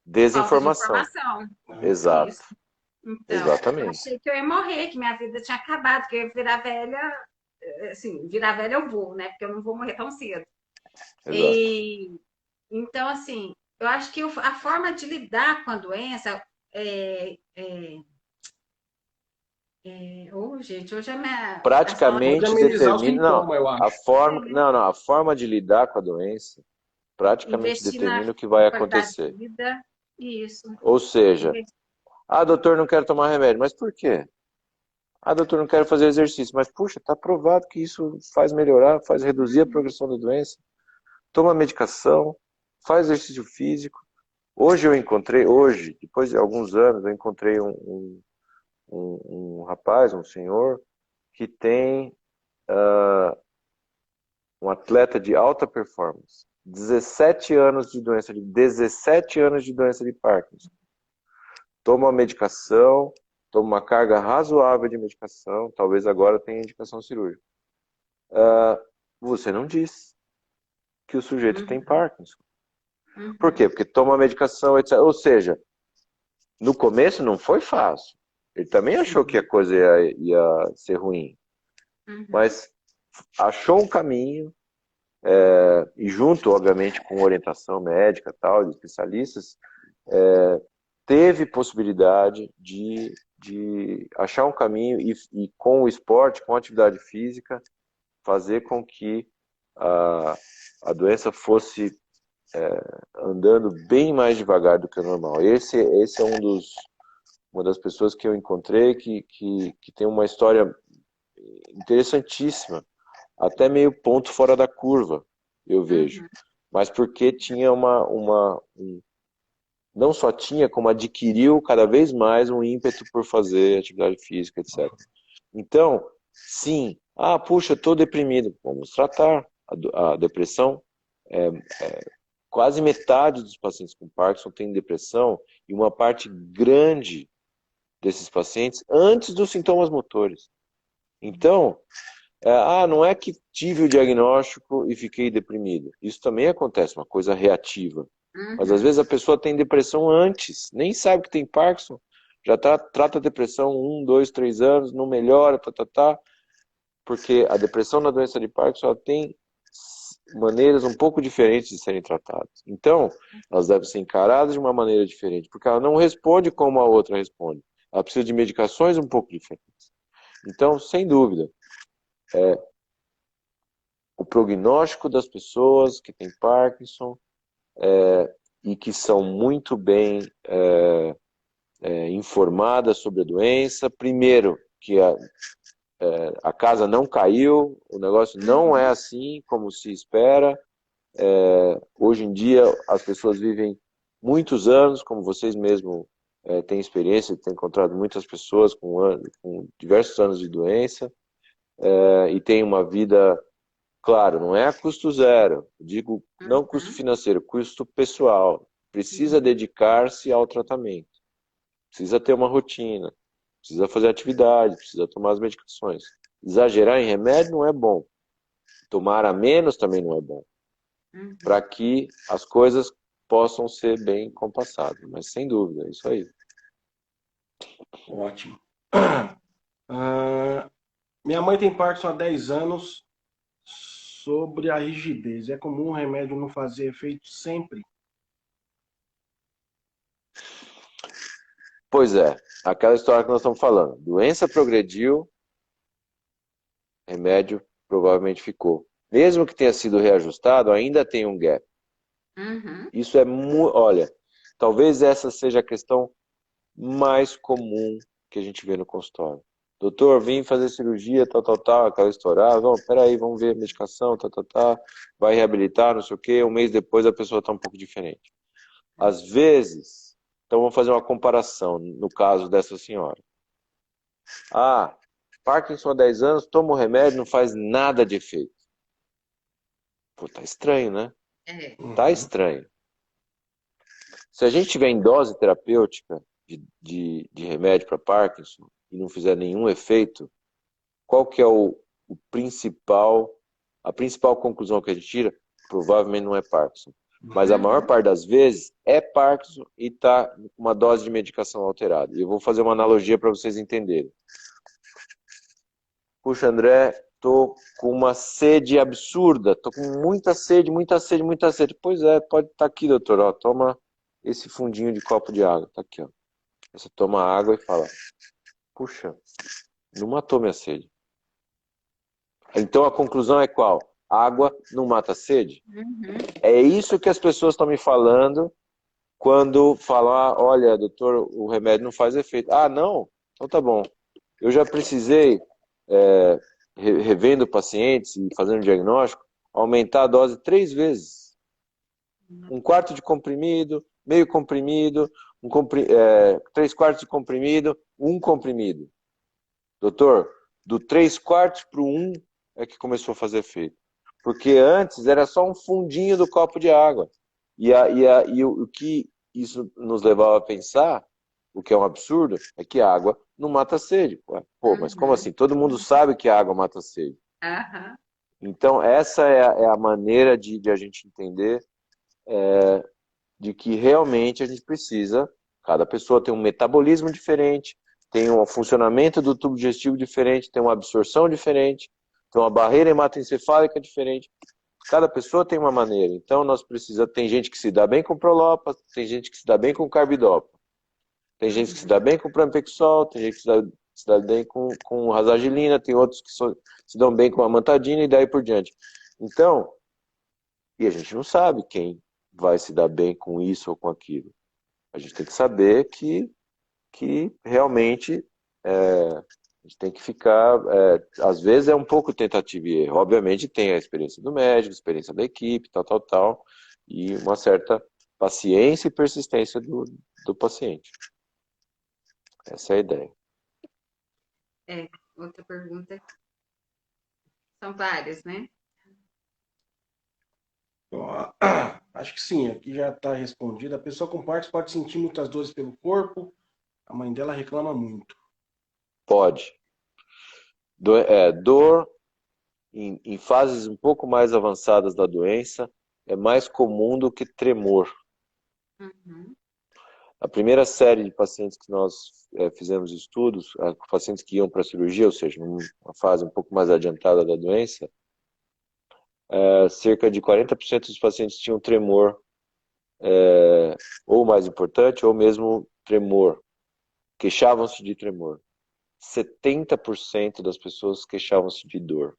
de Desinformação. informação. Exato. Isso. Então, eu Exatamente. achei que eu ia morrer, que minha vida tinha acabado, que eu ia virar velha. Assim, virar velha eu vou, né? Porque eu não vou morrer tão cedo. Exato. E, então, assim, eu acho que a forma de lidar com a doença gente, hoje as palavras Pode Praticamente amenizar os determina, não, sintomas, eu a acho. forma, não, a forma de lidar com a doença praticamente investir na determina o que vai qualidade acontecer. de vida, isso. Ou seja, Investir. doutor, não quero tomar remédio, mas por quê? Doutor, não quero fazer exercício, mas puxa, está provado que isso faz melhorar, faz reduzir a progressão da doença. Toma medicação, faz exercício físico. Hoje, depois de alguns anos, eu encontrei um rapaz, um senhor, que tem um atleta de alta performance. 17 anos de doença de Parkinson. Toma uma medicação, toma uma carga razoável de medicação, talvez agora tenha indicação cirúrgica. Você não diz que o sujeito tem Uhum, Parkinson. Por quê? uhum, Porque toma medicação, etc. Ou seja, no começo não foi fácil. Ele também achou que a sim. coisa ia ser ruim. Uhum, Mas achou um caminho, e junto, obviamente, com orientação médica, tal, de especialistas, teve possibilidade de achar um caminho e com o esporte, com a atividade física, fazer com que a doença fosse andando bem mais devagar do que o normal. Esse é uma das pessoas que eu encontrei que tem uma história interessantíssima, até meio ponto fora da curva, eu vejo. uhum, Mas porque tinha não só tinha, como adquiriu cada vez mais um ímpeto por fazer atividade física, etc. Então, sim, puxa, estou deprimido. Vamos tratar. A depressão, quase metade dos pacientes com Parkinson tem depressão e uma parte grande desses pacientes antes dos sintomas motores. Então, não é que tive o diagnóstico e fiquei deprimido. Isso também acontece, uma coisa reativa. Mas às uhum. vezes a pessoa tem depressão antes, nem sabe que tem Parkinson, já trata a depressão 1, 2, 3 anos, não melhora, porque a depressão na doença de Parkinson ela tem maneiras um pouco diferentes de serem tratadas. Então, elas devem ser encaradas de uma maneira diferente, porque ela não responde como a outra responde. Ela precisa de medicações um pouco diferentes. Então, sem dúvida, o prognóstico das pessoas que têm Parkinson e que são muito bem informadas sobre a doença, primeiro, que a casa não caiu, o negócio não é assim como se espera. Hoje em dia, as pessoas vivem muitos anos, como vocês mesmos têm experiência, têm encontrado muitas pessoas com diversos anos de doença, e têm uma vida, claro, não é a custo zero, digo não custo financeiro, custo pessoal. Precisa dedicar-se ao tratamento, precisa ter uma rotina, precisa fazer atividade, precisa tomar as medicações. Exagerar em remédio não é bom. Tomar a menos também não é bom. Para que as coisas possam ser bem compassadas. Mas sem dúvida, é isso aí. Ótimo. Minha mãe tem Parkinson há 10 anos. Sobre a rigidez, é comum o remédio não fazer efeito sempre? Pois é, aquela história que nós estamos falando. Doença progrediu, remédio provavelmente ficou. Mesmo que tenha sido reajustado, ainda tem um gap. Isso é muito... Olha, talvez essa seja a questão mais comum que a gente vê no consultório. Doutor, vim fazer cirurgia, tal, aquela história. Não, peraí, vamos ver a medicação, vai reabilitar, não sei o quê. Um mês depois a pessoa está um pouco diferente. Às vezes, então vamos fazer uma comparação no caso dessa senhora. Parkinson há 10 anos, toma o remédio, não faz nada de efeito. Pô, tá estranho, né? Tá estranho. Se a gente tiver em dose terapêutica de remédio para Parkinson e não fizer nenhum efeito, qual que é a principal conclusão que a gente tira? Provavelmente não é Parkinson. Mas a maior parte das vezes é Parkinson e está com uma dose de medicação alterada. E eu vou fazer uma analogia para vocês entenderem. Puxa, André, tô com uma sede absurda, tô com muita sede. Pois é, pode estar aqui, doutor, ó, toma esse fundinho de copo de água, tá aqui, ó. Você toma água e fala, puxa, não matou minha sede. Então a conclusão é qual? Água não mata a sede? É isso que as pessoas estão me falando quando falam, olha, doutor, o remédio não faz efeito. Não? Então tá bom. Eu já precisei, revendo pacientes e fazendo diagnóstico, aumentar a dose 3 vezes. 1/4 de comprimido, meio comprimido, 3/4 de comprimido, 1 comprimido. Doutor, do 3/4 para o 1 é que começou a fazer efeito. Porque antes era só um fundinho do copo de água. E o que isso nos levava a pensar, o que é um absurdo, é que a água não mata a sede. Pô, mas como assim? Todo mundo sabe que a água mata a sede. Então, essa é a maneira de a gente entender de que realmente a gente precisa, cada pessoa tem um metabolismo diferente, tem um funcionamento do tubo digestivo diferente, tem uma absorção diferente, tem uma barreira hematoencefálica diferente. Cada pessoa tem uma maneira. Então, tem gente que se dá bem com Prolopa, tem gente que se dá bem com Carbidopa. Tem gente que se dá bem com Pramipexol, tem gente que se dá bem com Rasagilina, tem outros que se dão bem com Amantadina e daí por diante. Então, e a gente não sabe quem vai se dar bem com isso ou com aquilo. A gente tem que saber que realmente a gente tem que ficar... às vezes é um pouco tentativa e erro. Obviamente tem a experiência do médico, a experiência da equipe, tal, e uma certa paciência e persistência do paciente. Essa é a ideia. Outra pergunta. São várias, né? Acho que sim, aqui já está respondido. A pessoa com Parkinson pode sentir muitas dores pelo corpo. A mãe dela reclama muito. Pode. Dor em fases um pouco mais avançadas da doença é mais comum do que tremor. A primeira série de pacientes que nós fizemos estudos, pacientes que iam para a cirurgia, ou seja, numa fase um pouco mais adiantada da doença, cerca de 40% dos pacientes tinham tremor, ou mais importante, ou mesmo tremor, queixavam-se de tremor. 70% das pessoas queixavam-se de dor.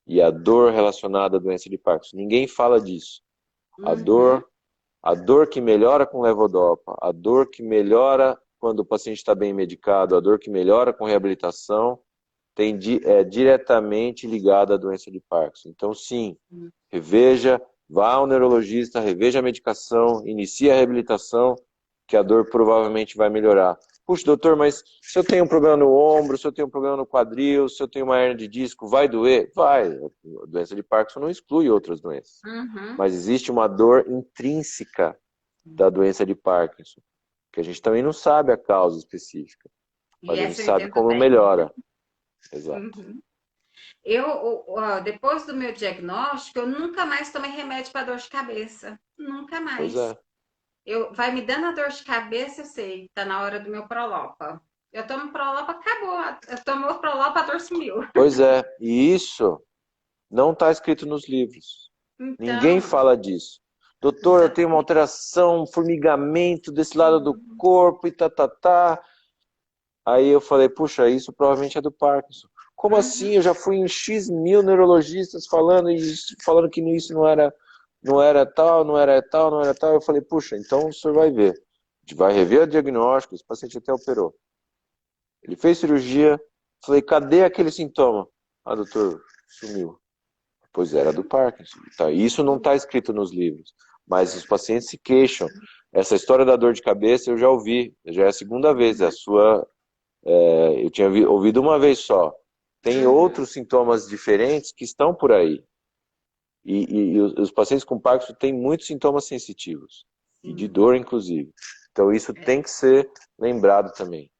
E a dor relacionada à doença de Parkinson. Ninguém fala disso. A dor que melhora com levodopa, a dor que melhora quando o paciente está bem medicado, a dor que melhora com reabilitação, é diretamente ligada à doença de Parkinson. Então, sim, reveja, vá ao neurologista, reveja a medicação, inicie a reabilitação, que a dor provavelmente vai melhorar. Puxa, doutor, mas se eu tenho um problema no ombro, se eu tenho um problema no quadril, se eu tenho uma hernia de disco, vai doer? Vai. A doença de Parkinson não exclui outras doenças. Mas existe uma dor intrínseca da doença de Parkinson, que a gente também não sabe a causa específica, mas a gente sabe como melhora. Exato. Depois do meu diagnóstico, eu nunca mais tomei remédio para dor de cabeça. Nunca mais. Pois é. Vai me dando a dor de cabeça, eu sei, tá na hora do meu Prolopa. Eu tomo Prolopa, acabou. Eu tomo o Prolopa, a dor sumiu. Pois é, e isso não está escrito nos livros. Então, Ninguém fala disso. Doutor, eu tenho uma alteração, um formigamento desse lado do corpo e tá. Aí eu falei, puxa, isso provavelmente é do Parkinson. Como assim? Eu já fui em X mil neurologistas falando que isso não era tal. Eu falei, puxa, então o senhor vai ver. A gente vai rever o diagnóstico, esse paciente até operou. Ele fez cirurgia, falei, cadê aquele sintoma? Ah, doutor, sumiu. Pois era do Parkinson. Tá, isso não está escrito nos livros, mas os pacientes se queixam. Essa história da dor de cabeça eu já ouvi, já é a segunda vez. Eu tinha ouvido uma vez só. Tem outros sintomas diferentes que estão por aí. E os pacientes com Parkinson têm muitos sintomas sensitivos, e de dor, inclusive. Então isso tem que ser lembrado também.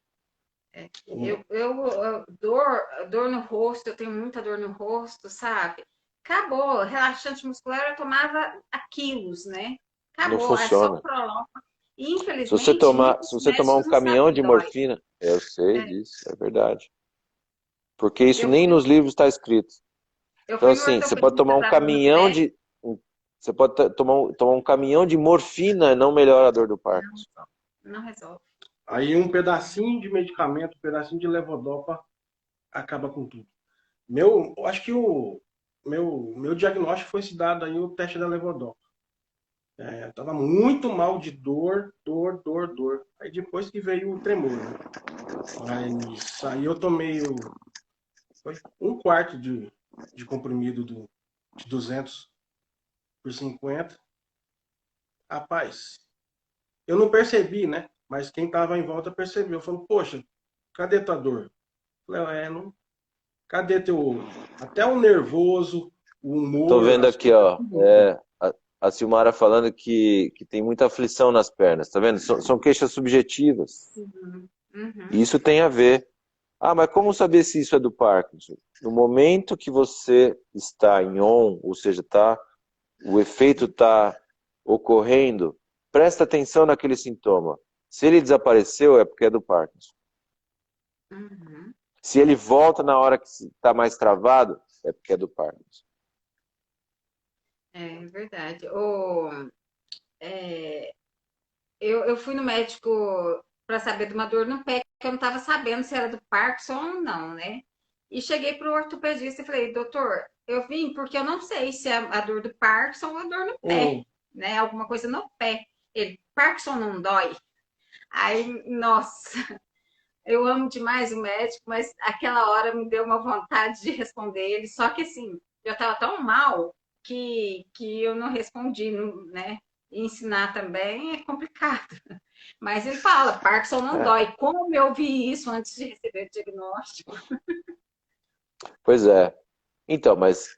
Dor no rosto, eu tenho muita dor no rosto, sabe? Acabou, relaxante muscular eu tomava há quilos, né? Acabou, Não funciona. É só Prolopa. Infelizmente, se você tomar um caminhão de morfina, eu sei disso, é verdade. Porque isso nem nos livros está escrito. Então assim, você pode tomar um caminhão de tomar um caminhão de morfina e não melhora a dor do Parkinson. Não resolve. Aí um pedacinho de medicamento, um pedacinho de levodopa acaba com tudo. Eu acho que o meu diagnóstico foi se dado aí o teste da levodopa. Eu tava muito mal de dor. Aí depois que veio o tremor, né? Mas aí eu tomei foi um quarto de comprimido de 200 por 50. Rapaz, eu não percebi, né? Mas quem tava em volta percebeu. Falou, poxa, cadê tua dor? Eu falei, não. Cadê até o nervoso, o humor? Tô vendo aqui, ó. A Silmara falando que tem muita aflição nas pernas, tá vendo? São queixas subjetivas. E isso tem a ver. Ah, mas como saber se isso é do Parkinson? No momento que você está em on, ou seja, o efeito está ocorrendo, presta atenção naquele sintoma. Se ele desapareceu, é porque é do Parkinson. Se ele volta na hora que está mais travado, é porque é do Parkinson. É verdade. Eu fui no médico para saber de uma dor no pé, que eu não estava sabendo se era do Parkinson ou não, né? E cheguei para o ortopedista e falei, doutor, eu vim porque eu não sei se é a dor do Parkinson ou a dor no pé, né? Alguma coisa no pé. Ele, Parkinson não dói. Aí, nossa, eu amo demais o médico, mas aquela hora me deu uma vontade de responder ele. Só que assim, eu estava tão mal que eu não respondi, né? E ensinar também é complicado. Mas ele fala, Parkinson não dói. Como eu vi isso antes de receber o diagnóstico? Pois é. Então, mas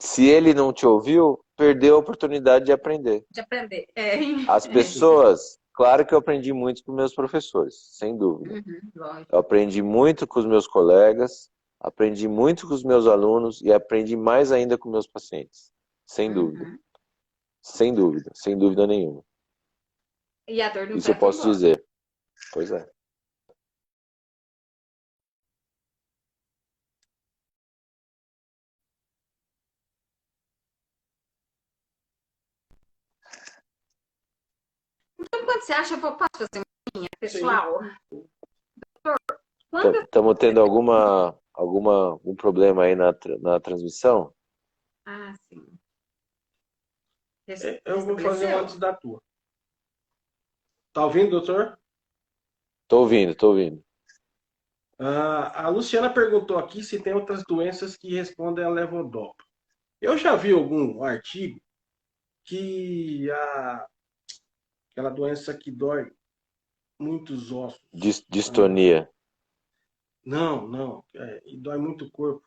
se ele não te ouviu, perdeu a oportunidade de aprender. De aprender. As pessoas, claro que eu aprendi muito com meus professores, sem dúvida. Eu aprendi muito com os meus colegas, aprendi muito com os meus alunos e aprendi mais ainda com meus pacientes. Sem dúvida. Sem dúvida, sem dúvida nenhuma. E a dor no Isso eu posso dizer. Pois é. quando você acha, posso fazer uma linha, pessoal? Estamos tendo algum problema aí na transmissão? Ah, sim. Eu vou fazer Restabeleceu? antes da tua. Tá ouvindo, doutor? Tô ouvindo. A Luciana perguntou aqui se tem outras doenças que respondem a levodopa. Eu já vi algum artigo que aquela doença que dói muitos ossos. Distonia. Não. E dói muito o corpo.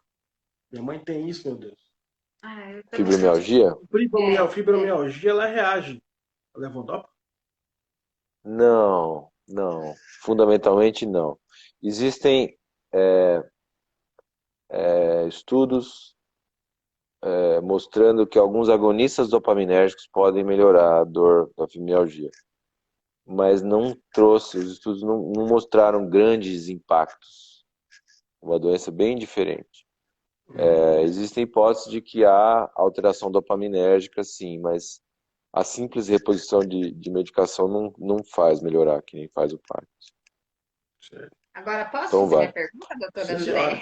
Minha mãe tem isso, meu Deus. Eu também Fibromialgia? Fibromialgia, ela reage à levodopa? Não. Fundamentalmente não. Existem estudos mostrando que alguns agonistas dopaminérgicos podem melhorar a dor da fibromialgia. Mas os estudos não mostraram grandes impactos. Uma doença bem diferente. Existem hipóteses de que há alteração dopaminérgica, sim, mas a simples reposição de medicação não faz melhorar, que nem faz o Parkinson. Certo. Agora, posso Então fazer vai. minha pergunta, doutor Sim, André? senhora.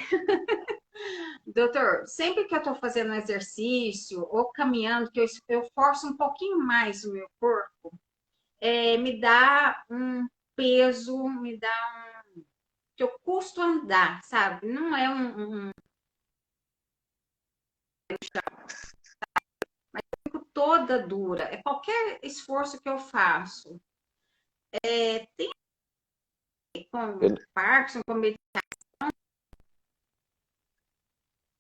Doutor, sempre que eu estou fazendo exercício ou caminhando, que eu forço um pouquinho mais o meu corpo, me dá um peso, que eu custo andar, sabe? Não é fico toda dura. É qualquer esforço que eu faço. Tem com Eu, Parkinson, com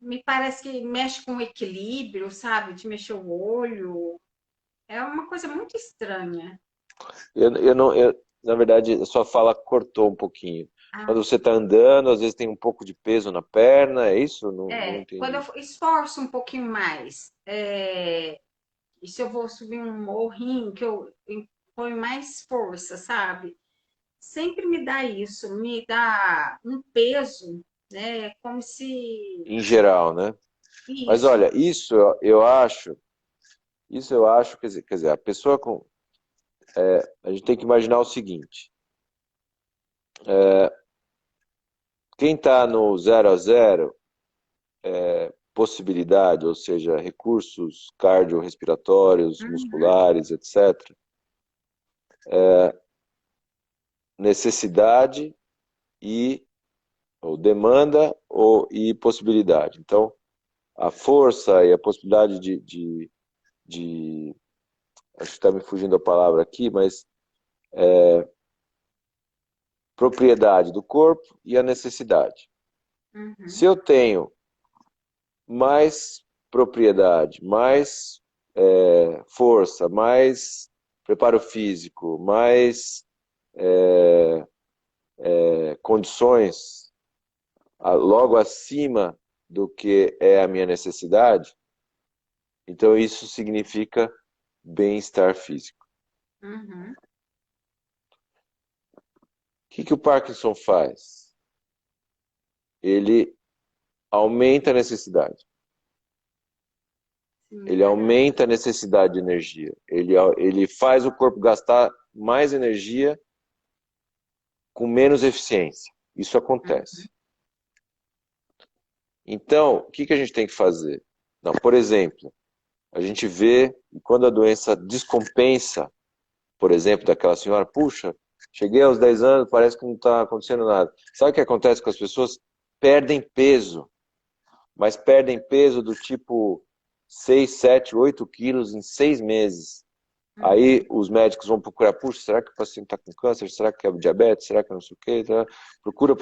me parece que mexe com o equilíbrio, sabe? De mexer o olho. É uma coisa muito estranha. na verdade, a sua fala cortou um pouquinho. Ah, Quando você está andando, às vezes tem um pouco de peso na perna, é isso? Não quando entendi. eu esforço um pouquinho mais, e se eu vou subir um morrinho, que eu ponho mais força, sabe? Sempre me dá isso, me dá um peso, né? Como se Em geral, né? Mas isso. olha, isso eu acho, quer dizer, a pessoa com. A gente tem que imaginar o seguinte: quem está no 0 a 0, possibilidade, ou seja, recursos cardiorrespiratórios, Uhum, musculares, etc., necessidade ou demanda e possibilidade. Então, a força e a possibilidade acho que está me fugindo a palavra aqui, mas propriedade do corpo e a necessidade. Se uhum, eu tenho mais propriedade, mais força, mais preparo físico, mais condições logo acima do que é a minha necessidade, então isso significa bem-estar físico. uhum. O que o Parkinson faz? Ele aumenta a necessidade. Sim, Ele verdade. aumenta a necessidade de energia. Ele faz o corpo gastar mais energia com menos eficiência. Isso Uhum, acontece. Então, o que a gente tem que fazer? Não, por exemplo, a gente vê quando a doença descompensa, por exemplo, daquela senhora, puxa, cheguei aos 10 anos, parece que não está acontecendo nada. Sabe o que acontece com as pessoas? Perdem peso, mas perdem peso do tipo 6, 7, 8 quilos em 6 meses. Aí uhum, os médicos vão procurar, puxa, será que o paciente está com câncer? Será que é diabetes? Será que não sei o quê? Procura,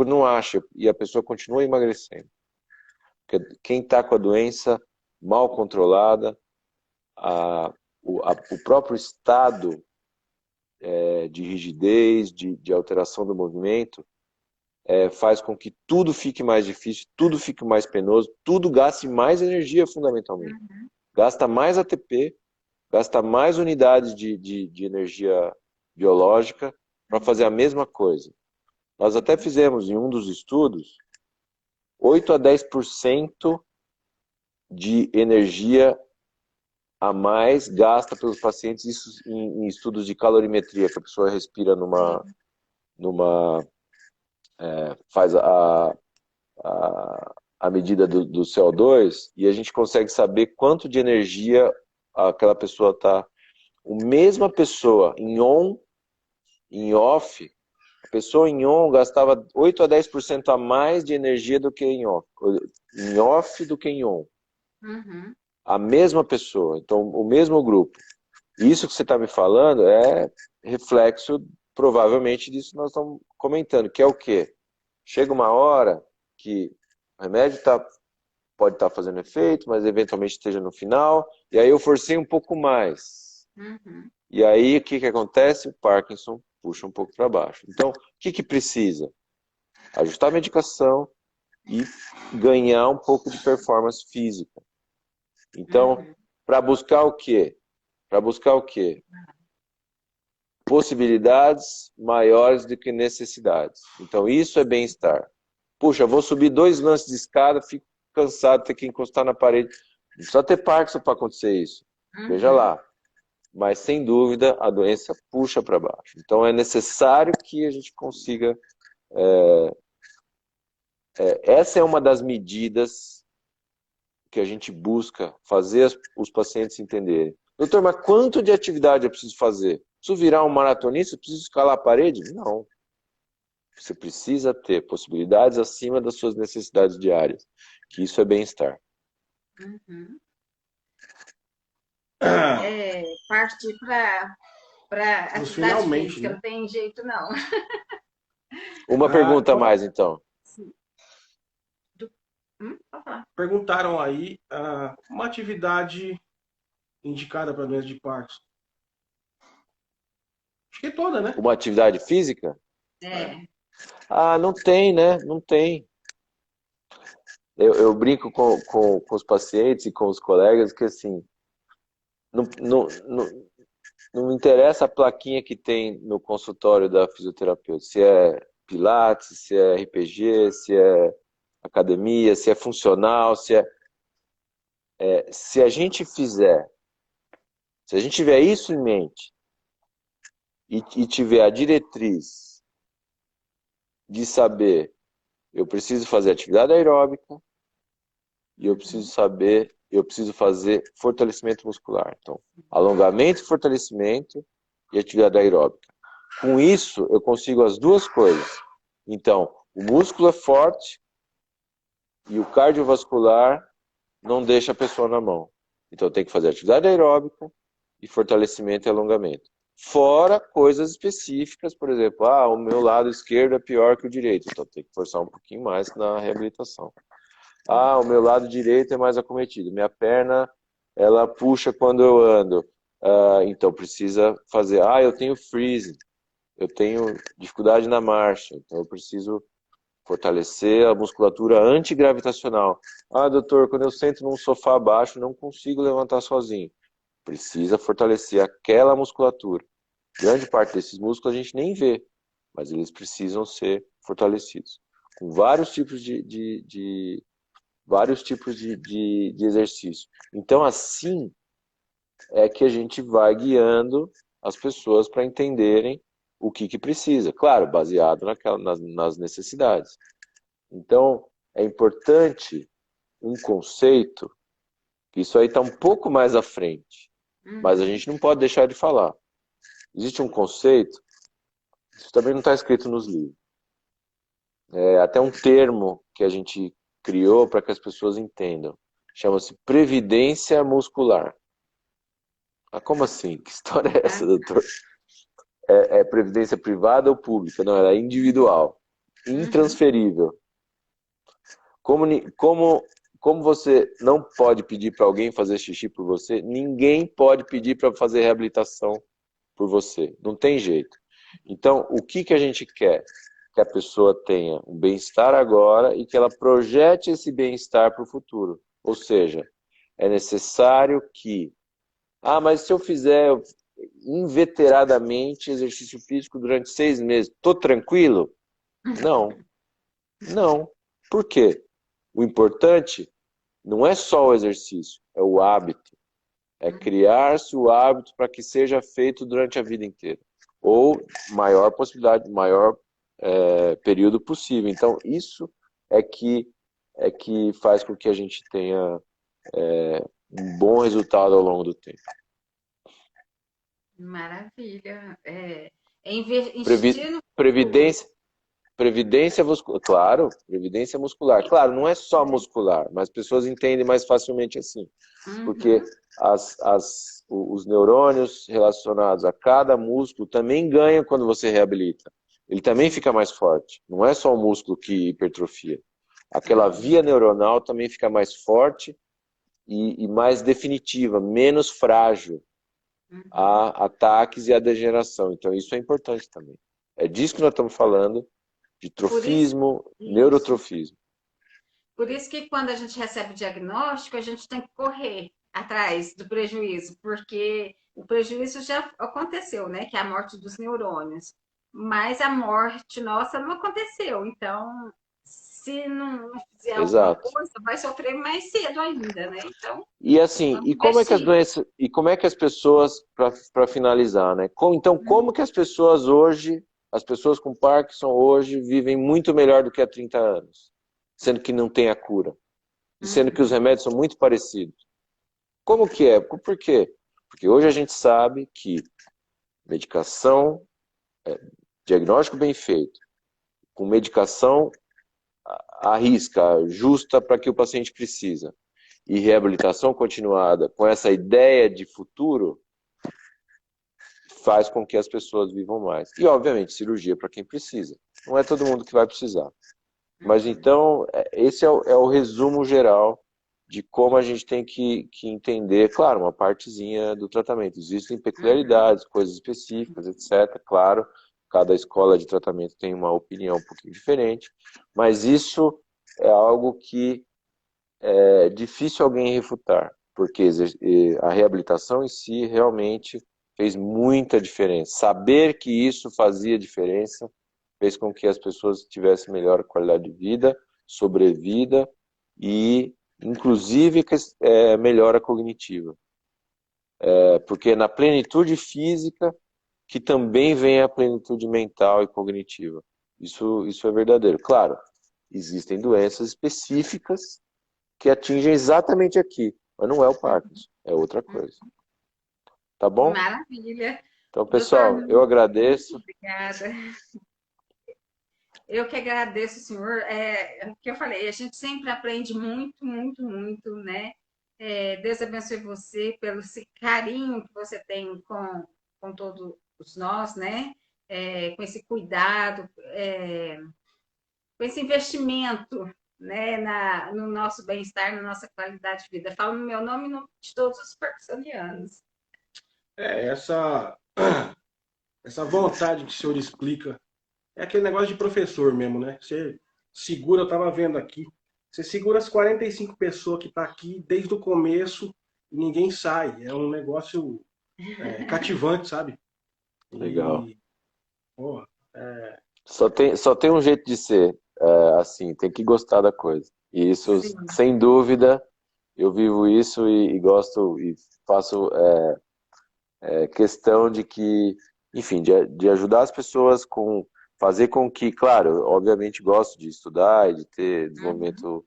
não acha. E a pessoa continua emagrecendo. Porque quem está com a doença mal controlada, o próprio estado de rigidez, de alteração do movimento, faz com que tudo fique mais difícil, tudo fique mais penoso, tudo gaste mais energia fundamentalmente. uhum. Gasta mais ATP, gasta mais unidades de energia biológica para fazer a mesma coisa. Nós até fizemos em um dos estudos 8 a 10% de energia a mais gasta pelos pacientes, isso em estudos de calorimetria, que a pessoa respira faz a medida do CO2 e a gente consegue saber quanto de energia aquela pessoa está. A mesma pessoa em on, em off, a pessoa em on gastava 8 a 10% a mais de energia do que em off do que em on. Uhum. A mesma pessoa, então o mesmo grupo. Isso que você está me falando é reflexo, provavelmente, disso que nós estamos comentando, que é o quê? Chega uma hora que o remédio pode estar fazendo efeito, mas eventualmente esteja no final, e aí eu forcei um pouco mais. Uhum. E aí o que acontece? O Parkinson puxa um pouco para baixo. Então, o que precisa? Ajustar a medicação e ganhar um pouco de performance física. Então, para buscar o quê? Para buscar o quê? Possibilidades maiores do que necessidades. Então, isso é bem-estar. Puxa, vou subir 2 lances de escada, fico cansado de ter que encostar na parede. Não precisa ter Parkinson para acontecer isso. Veja lá. Mas, sem dúvida, a doença puxa para baixo. Então, é necessário que a gente consiga... essa é uma das medidas que a gente busca fazer os pacientes entenderem. Doutor, mas quanto de atividade eu preciso fazer? Preciso virar um maratonista? Preciso escalar a parede? Não. Você precisa ter possibilidades acima das suas necessidades diárias, que isso é bem-estar. Uhum. Partir para atividade finalmente, física, né? não tem jeito não. Uma pergunta a Então, mais, então. Pode falar. perguntaram aí uma atividade indicada para doença de Parkinson. Acho que toda, né? Uma atividade física? É. Ah, não tem, né? Não tem. Eu brinco com os pacientes e com os colegas que, assim, não me interessa a plaquinha que tem no consultório da fisioterapeuta. Se é Pilates, se é RPG, se é academia, se é funcional, se a gente tiver isso em mente e tiver a diretriz de saber, eu preciso fazer atividade aeróbica e eu preciso fazer fortalecimento muscular. Então, alongamento, fortalecimento e atividade aeróbica. Com isso, eu consigo as duas coisas. Então, o músculo é forte e o cardiovascular não deixa a pessoa na mão. Então, tem que fazer atividade aeróbica e fortalecimento e alongamento. Fora coisas específicas, por exemplo, o meu lado esquerdo é pior que o direito, então tem que forçar um pouquinho mais na reabilitação. O meu lado direito é mais acometido, minha perna, ela puxa quando eu ando, então precisa fazer, eu tenho freezing, eu tenho dificuldade na marcha, então eu preciso fortalecer a musculatura antigravitacional. Doutor, quando eu sento num sofá baixo, não consigo levantar sozinho. Precisa fortalecer aquela musculatura. Grande parte desses músculos a gente nem vê, mas eles precisam ser fortalecidos. Com vários tipos de exercício. Então, assim é que a gente vai guiando as pessoas para entenderem o que precisa. Claro, baseado nas necessidades. Então, é importante um conceito, que isso aí está um pouco mais à frente, mas a gente não pode deixar de falar. Existe um conceito, isso também não está escrito nos livros. É até um termo que a gente criou para que as pessoas entendam. Chama-se previdência muscular. Como assim? Que história é essa, doutor? É previdência privada ou pública? Não, ela é individual, intransferível. Como você não pode pedir para alguém fazer xixi por você, ninguém pode pedir para fazer reabilitação por você. Não tem jeito. Então, o que a gente quer? Que a pessoa tenha um bem-estar agora e que ela projete esse bem-estar para o futuro. Ou seja, é necessário que... mas se eu fizer inveteradamente exercício físico durante 6 meses, estou tranquilo? Não. Não. Por quê? O importante não é só o exercício, é o hábito. É criar-se o hábito para que seja feito durante a vida inteira. Ou maior possibilidade, maior período possível. Então, isso é que faz com que a gente tenha um bom resultado ao longo do tempo. Maravilha. Previ- Investir no futuro. Previdência muscular, claro, previdência muscular. Claro, não é só muscular, mas as pessoas entendem mais facilmente assim. Porque Uhum. os neurônios relacionados a cada músculo também ganham quando você reabilita. Ele também Sim. fica mais forte. Não é só o músculo que hipertrofia. Aquela Uhum. via neuronal também fica mais forte e mais definitiva, menos frágil Uhum. a ataques e a degeneração. Então isso é importante também. É disso que nós estamos falando, de Por isso, trofismo, isso. neurotrofismo. Por isso que quando a gente recebe o diagnóstico, a gente tem que correr atrás do prejuízo, porque o prejuízo já aconteceu, né? Que é a morte dos neurônios. Mas a morte nossa não aconteceu. Então, se não fizer alguma Exato. coisa, vai sofrer mais cedo ainda, né? Então, E assim, vamos e como é que as investir. doenças, e como é que as pessoas, para finalizar, né? Então, como que as pessoas hoje, as pessoas com Parkinson hoje vivem muito melhor do que há 30 anos, sendo que não tem a cura, e sendo que os Uhum. remédios são muito parecidos? Como que é? Por quê? Porque hoje a gente sabe que medicação, diagnóstico bem feito, com medicação à risca, justa para que o paciente precisa, e reabilitação continuada, com essa ideia de futuro, faz com que as pessoas vivam mais. E, obviamente, cirurgia para quem precisa. Não é todo mundo que vai precisar. Mas, Uhum. então, esse é o resumo geral de como a gente tem que entender, claro, uma partezinha do tratamento. Existem Uhum. peculiaridades, coisas específicas, etc. Claro, cada escola de tratamento tem uma opinião um pouquinho diferente, mas isso é algo que é difícil alguém refutar, porque a reabilitação em si realmente fez muita diferença. Saber que isso fazia diferença fez com que as pessoas tivessem melhor qualidade de vida, sobrevida e, inclusive, melhora cognitiva. Porque na plenitude física que também vem a plenitude mental e cognitiva. Isso é verdadeiro. Claro, existem doenças específicas que atingem exatamente aqui, mas não é o Parkinson, é outra coisa. Tá bom? Maravilha. Então, Doutor, pessoal, eu muito agradeço. obrigada. Eu que agradeço, senhor. O que eu falei, a gente sempre aprende muito, muito, muito, né? Deus abençoe você pelo esse carinho que você tem com todos nós, né? Com esse cuidado, com esse investimento, né? No nosso bem-estar, na nossa qualidade de vida. Falo no meu nome e no nome de todos os parkinsonianos. Essa, essa vontade que o senhor explica é aquele negócio de professor mesmo, né? Você segura, eu tava vendo aqui, você segura as 45 pessoas que tá aqui desde o começo e ninguém sai. É um negócio cativante, sabe? Legal. E, pô, é, Só tem um jeito de ser, assim, tem que gostar da coisa. E isso, sim. sem dúvida, eu vivo isso e gosto e faço questão de que, enfim, de ajudar as pessoas fazer com que, claro, obviamente gosto de estudar e de ter Uhum. desenvolvimento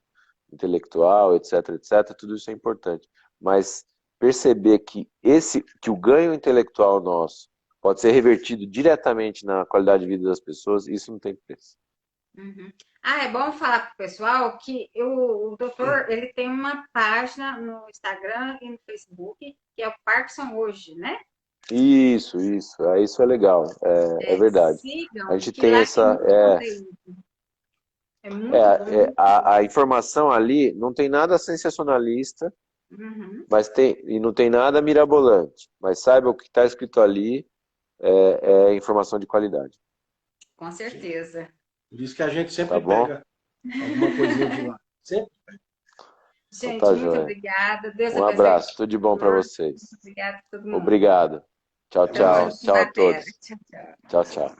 intelectual, etc, etc, tudo isso é importante. Mas perceber que o ganho intelectual nosso pode ser revertido diretamente na qualidade de vida das pessoas, isso não tem preço. Uhum. É bom falar para o pessoal que o doutor ele tem uma página no Instagram e no Facebook, que é o Parkinson Hoje, né? Isso é legal, é verdade. A Sigam, gente que tem lá tem essa, muito conteúdo. É muito bom, muito bom. a informação ali não tem nada sensacionalista, Uhum. e não tem nada mirabolante, mas saiba o que está escrito ali é informação de qualidade, Com certeza. por isso que a gente tá sempre bom? pega alguma coisinha de lá. Sempre. Então Gente, tá muito joia. obrigada. Deus Um abençoe abraço, tudo de o bom para senhor. vocês. Muito obrigada a todo mundo. Obrigado. Tchau, Até Tamo tchau. junto mais. em Tchau a Batera. todos. Tchau, tchau. Tchau, tchau.